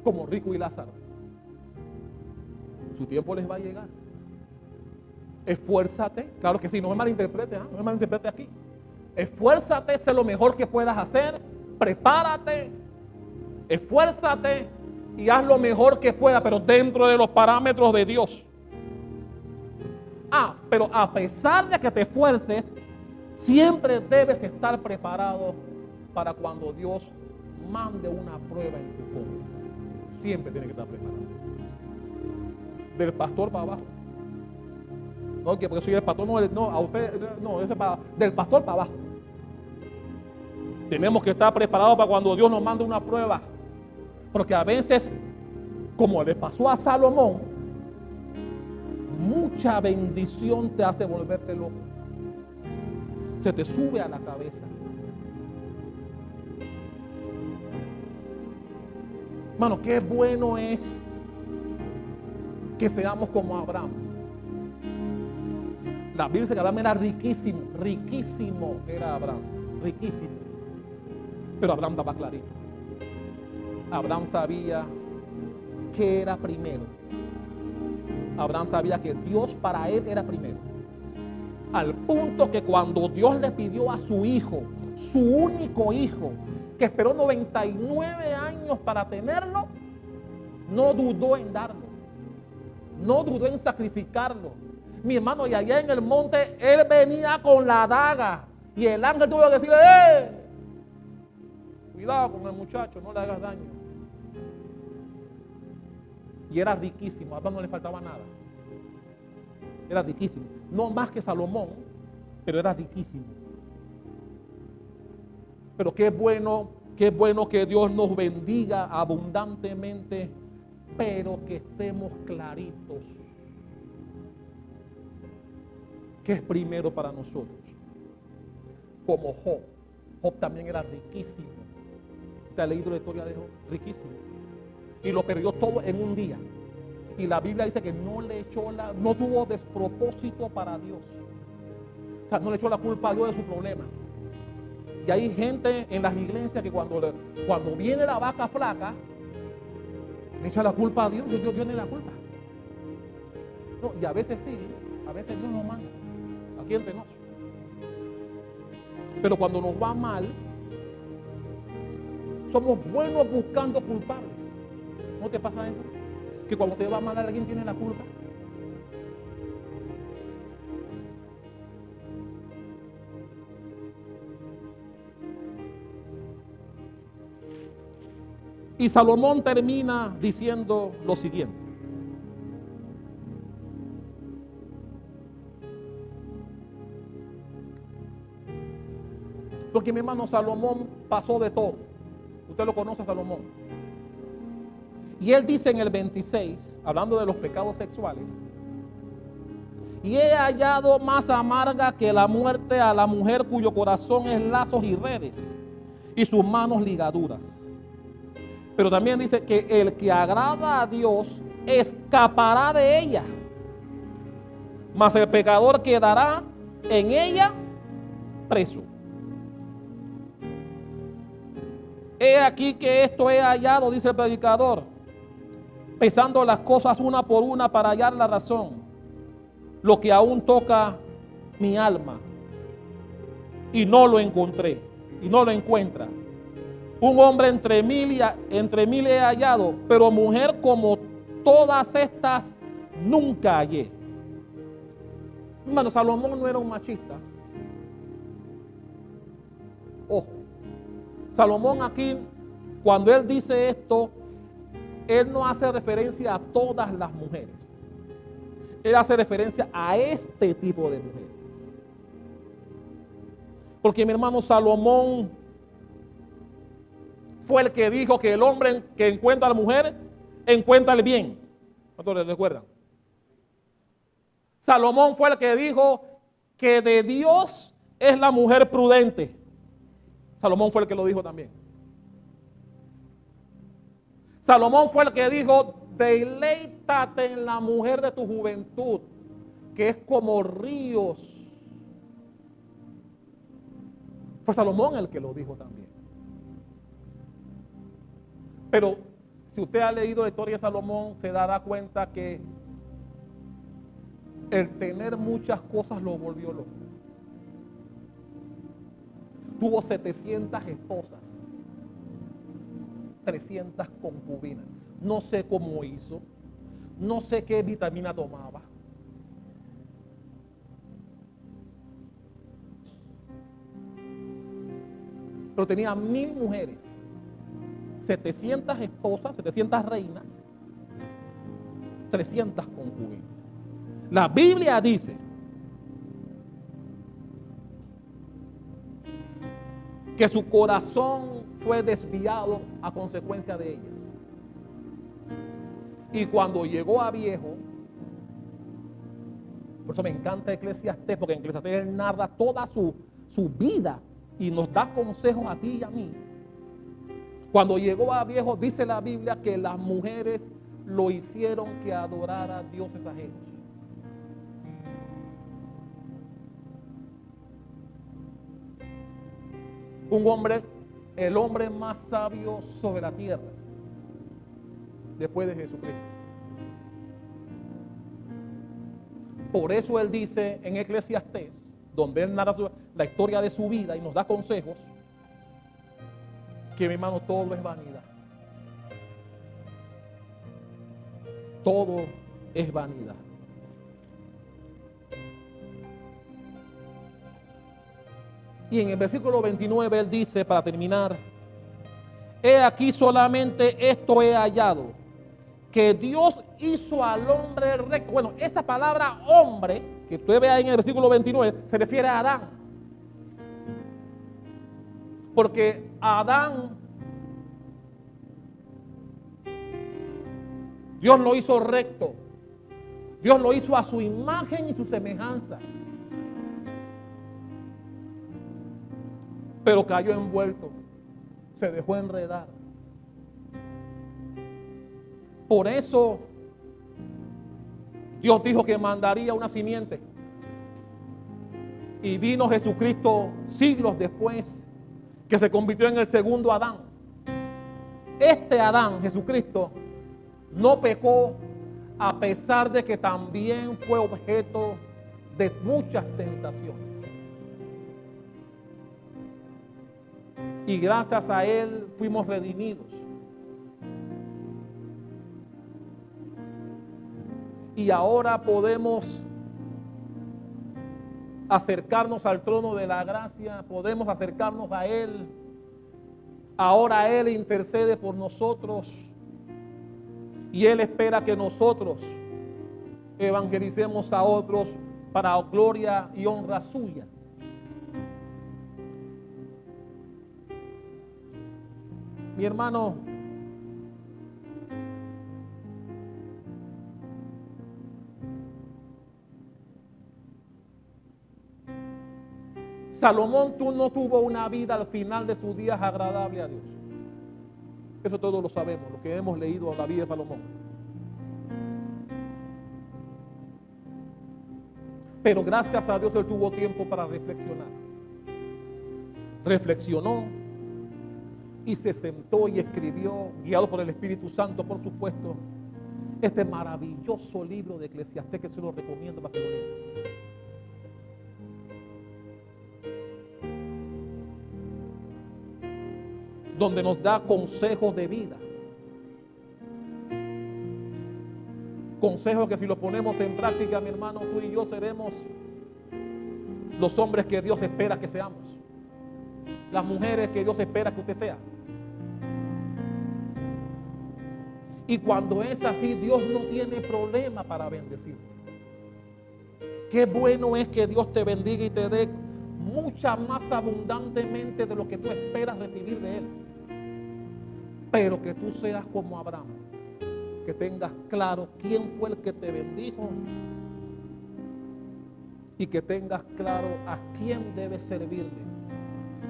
S1: Como Rico y Lázaro. Su tiempo les va a llegar. Esfuérzate. Claro que sí, no me malinterprete, no me malinterprete aquí. Esfuérzate, sé lo mejor que puedas hacer. Prepárate. Esfuérzate y haz lo mejor que puedas, pero dentro de los parámetros de Dios. Pero a pesar de que te esfuerces, siempre debes estar preparado para cuando Dios mande una prueba en tu contra. Siempre tiene que estar preparado. Del pastor para abajo. No, que porque soy el pastor, a usted, no, ese del pastor para abajo. Tenemos que estar preparados para cuando Dios nos mande una prueba. Porque a veces, como le pasó a Salomón, mucha bendición te hace volverte loco. Se te sube a la cabeza. Hermano, qué bueno es que seamos como Abraham. La Biblia dice que Abraham era riquísimo, riquísimo era Abraham, riquísimo. Pero Abraham estaba clarito. Abraham sabía que era primero. Abraham sabía que Dios para él era primero. Al punto que cuando Dios le pidió a su hijo, su único hijo, que esperó 99 años para tenerlo, no dudó en darlo. No dudó en sacrificarlo. Mi hermano, y allá en el monte, él venía con la daga. Y el ángel tuvo que decirle, cuidado con el muchacho, no le hagas daño. Y era riquísimo, a Abraham no le faltaba nada. Era riquísimo. No más que Salomón, pero era riquísimo. Pero qué bueno que Dios nos bendiga abundantemente, pero que estemos claritos. ¿Qué es primero para nosotros? Como Job. Job también era riquísimo. ¿Te has leído la historia de Job? Riquísimo. Y lo perdió todo en un día. Y la Biblia dice que no tuvo despropósito para Dios. O sea, no le echó la culpa a Dios de su problema. Y hay gente en las iglesias que cuando viene la vaca flaca, le echa la culpa a Dios. Dios tiene la culpa. No, y a veces sí, a veces Dios nos manda. Aquí entre nosotros. Pero cuando nos va mal, somos buenos buscando culpables. ¿No te pasa eso? Que cuando te va mal alguien tiene la culpa. Y Salomón termina diciendo lo siguiente. Porque mi hermano Salomón pasó de todo. Usted lo conoce a Salomón. Y él dice en el 26, hablando de los pecados sexuales, y he hallado más amarga que la muerte a la mujer cuyo corazón es lazos y redes, y sus manos ligaduras. Pero también dice que el que agrada a Dios escapará de ella, mas el pecador quedará en ella preso. He aquí que esto he hallado, dice el predicador, pesando las cosas una por una para hallar la razón, lo que aún toca mi alma, y no lo encontré, y no lo encuentra. Un hombre entre mil he hallado, pero mujer como todas estas nunca hallé. Hermano, Salomón no era un machista. Ojo, Salomón aquí, cuando él dice esto, él no hace referencia a todas las mujeres. Él hace referencia a este tipo de mujeres. Porque mi hermano Salomón fue el que dijo que el hombre que encuentra a la mujer encuentra el bien. ¿Cuántos les recuerdan? Salomón fue el que dijo que de Dios es la mujer prudente. Salomón fue el que lo dijo también. Salomón fue el que dijo: deleítate en la mujer de tu juventud, que es como ríos. Fue Salomón el que lo dijo también. Pero si usted ha leído la historia de Salomón, se dará cuenta que el tener muchas cosas lo volvió loco. Tuvo 700 esposas, 300 concubinas. No sé cómo hizo, no sé qué vitamina tomaba. Pero tenía 1000 mujeres, 700 esposas, 700 reinas, 300 concubinas. La Biblia dice que su corazón fue desviado a consecuencia de ellas. Y cuando llegó a viejo, por eso me encanta Eclesiastés, porque en Eclesiastés él narra toda su vida y nos da consejos a ti y a mí. Cuando llegó a viejo, dice la Biblia que las mujeres lo hicieron que adorara a dioses ajenos. Un hombre, el hombre más sabio sobre la tierra, después de Jesucristo. Por eso él dice en Eclesiastés, donde él narra la historia de su vida y nos da consejos, que mi hermano, todo es vanidad. Todo es vanidad. Y en el versículo 29 él dice, para terminar: he aquí solamente esto he hallado, que Dios hizo al hombre recto. Bueno, esa palabra hombre, que usted ve ahí en el versículo 29, se refiere a Adán. Porque Adán, Dios lo hizo recto. Dios lo hizo a su imagen y su semejanza. Pero cayó envuelto, se dejó enredar. Por eso Dios dijo que mandaría una simiente. Y vino Jesucristo siglos después, que se convirtió en el segundo Adán. Este Adán, Jesucristo, no pecó, a pesar de que también fue objeto de muchas tentaciones. Y gracias a él fuimos redimidos. Y ahora podemos acercarnos al trono de la gracia, podemos acercarnos a él. Ahora él intercede por nosotros y él espera que nosotros evangelicemos a otros para gloria y honra suya. Mi hermano, Salomón tú no tuvo una vida al final de sus días agradable a Dios. Eso todos lo sabemos, lo que hemos leído la vida de Salomón. Pero gracias a Dios él tuvo tiempo para reflexionar. Reflexionó y se sentó y escribió, guiado por el Espíritu Santo, por supuesto, este maravilloso libro de Eclesiastés, que se lo recomiendo para que lo lean. Donde nos da consejos de vida. Consejos que si los ponemos en práctica, mi hermano, tú y yo seremos los hombres que Dios espera que seamos. Las mujeres que Dios espera que usted sea. Y cuando es así, Dios no tiene problema para bendecirte. Qué bueno es que Dios te bendiga y te dé mucha más abundantemente de lo que tú esperas recibir de Él. Pero que tú seas como Abraham, que tengas claro quién fue el que te bendijo y que tengas claro a quién debes servirle.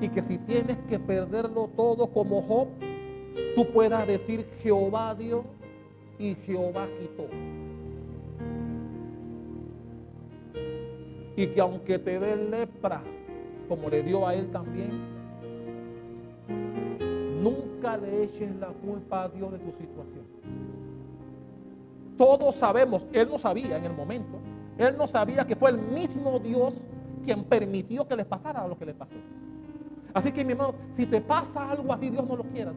S1: Y que si tienes que perderlo todo como Job, tú puedas decir: Jehová dio y Jehová quitó. Y que aunque te dé lepra, como le dio a él también, nunca le eches la culpa a Dios de tu situación. Todos sabemos, él no sabía en el momento, él no sabía que fue el mismo Dios quien permitió que les pasara lo que les pasó. Así que mi hermano, si te pasa algo así, Dios no lo quiera.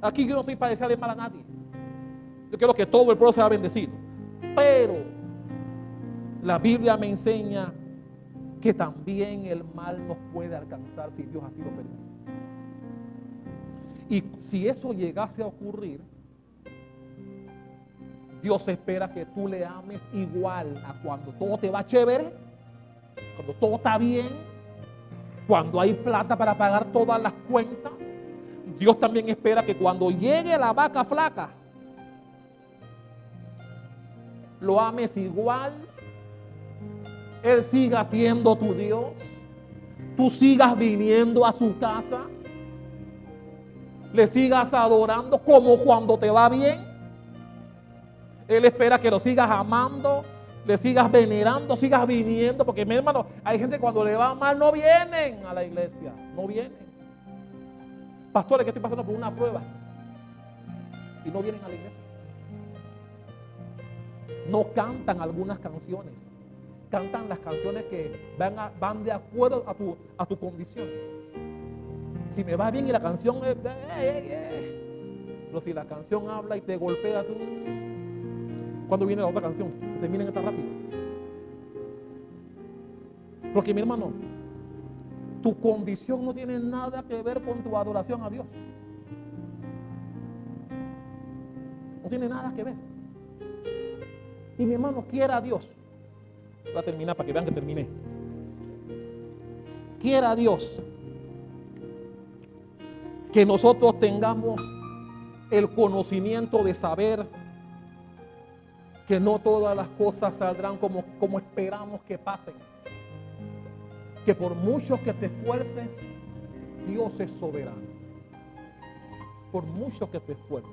S1: Aquí yo no estoy para desearle mal a nadie. Yo quiero que todo el pueblo sea bendecido. Pero la Biblia me enseña que también el mal nos puede alcanzar si Dios así lo permite. Y si eso llegase a ocurrir, Dios espera que tú le ames igual a cuando todo te va chévere, cuando todo está bien, cuando hay plata para pagar todas las cuentas. Dios también espera que cuando llegue la vaca flaca, lo ames igual, Él siga siendo tu Dios, tú sigas viniendo a su casa, le sigas adorando como cuando te va bien. Él espera que lo sigas amando, le sigas venerando, sigas viniendo, porque mi hermano, hay gente cuando le va mal no vienen a la iglesia, no vienen. Pastores que estoy pasando por una prueba y no vienen a la iglesia. No cantan algunas canciones, cantan las canciones que van de acuerdo a tu condición. Si me va bien y la canción es... Pero si la canción habla y te golpea, tú... ¿Cuándo viene la otra canción? Que terminen tan rápido. Porque mi hermano, tu condición no tiene nada que ver con tu adoración a Dios. No tiene nada que ver. Y mi hermano, quiera a Dios. Voy a terminar para que vean que terminé. Quiera a Dios que nosotros tengamos el conocimiento de saber que no todas las cosas saldrán como esperamos que pasen. Que por mucho que te esfuerces, Dios es soberano. Por mucho que te esfuerces.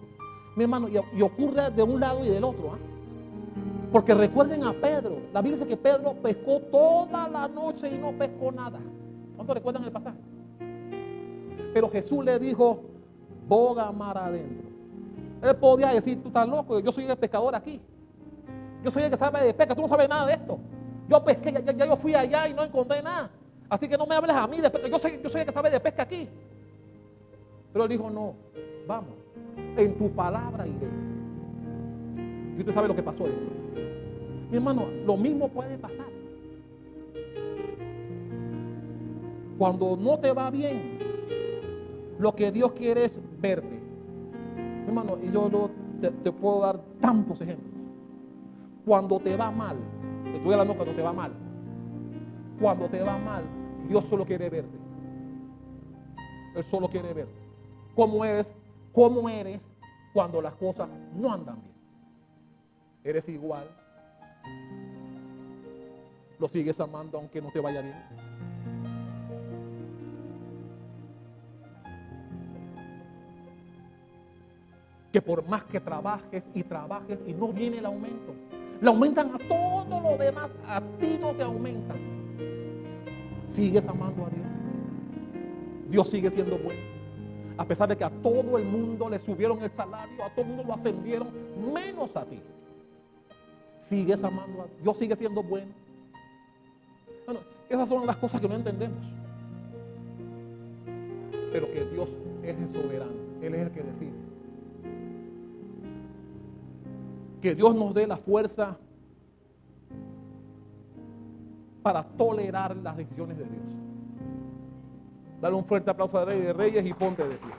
S1: Mi hermano, y ocurre de un lado y del otro. Porque recuerden a Pedro. La Biblia dice que Pedro pescó toda la noche y no pescó nada. ¿Cuántos recuerdan el pasaje? Pero Jesús le dijo: boga mar adentro. Él podía decir: tú estás loco, yo soy el pescador aquí. Yo soy el que sabe de pesca, tú no sabes nada de esto. Yo pesqué, ya yo fui allá y no encontré nada. Así que no me hables a mí de pesca, yo soy el que sabe de pesca aquí. Pero él dijo: no, vamos, en tu palabra iré. Y usted sabe lo que pasó después. Mi hermano, lo mismo puede pasar. Cuando no te va bien, lo que Dios quiere es verte. Mi hermano, y yo te puedo dar tantos ejemplos. Cuando te va mal, te estoy hablando cuando te va mal. Cuando te va mal, Dios solo quiere verte. Él solo quiere verte. ¿Cómo eres cuando las cosas no andan bien? ¿Eres igual? ¿Lo sigues amando aunque no te vaya bien? que por más que trabajes y no viene el aumento, le aumentan a todo lo demás, a ti no te aumentan. Sigues amando a Dios. Dios sigue siendo bueno. A pesar de que a todo el mundo le subieron el salario, a todo el mundo lo ascendieron, menos a ti. Sigues amando a Dios. Dios sigue siendo bueno. Bueno, esas son las cosas que no entendemos. Pero que Dios es el soberano. Él es el que decide. Que Dios nos dé la fuerza para tolerar las decisiones de Dios. Dale un fuerte aplauso al Rey de Reyes y ponte de pie.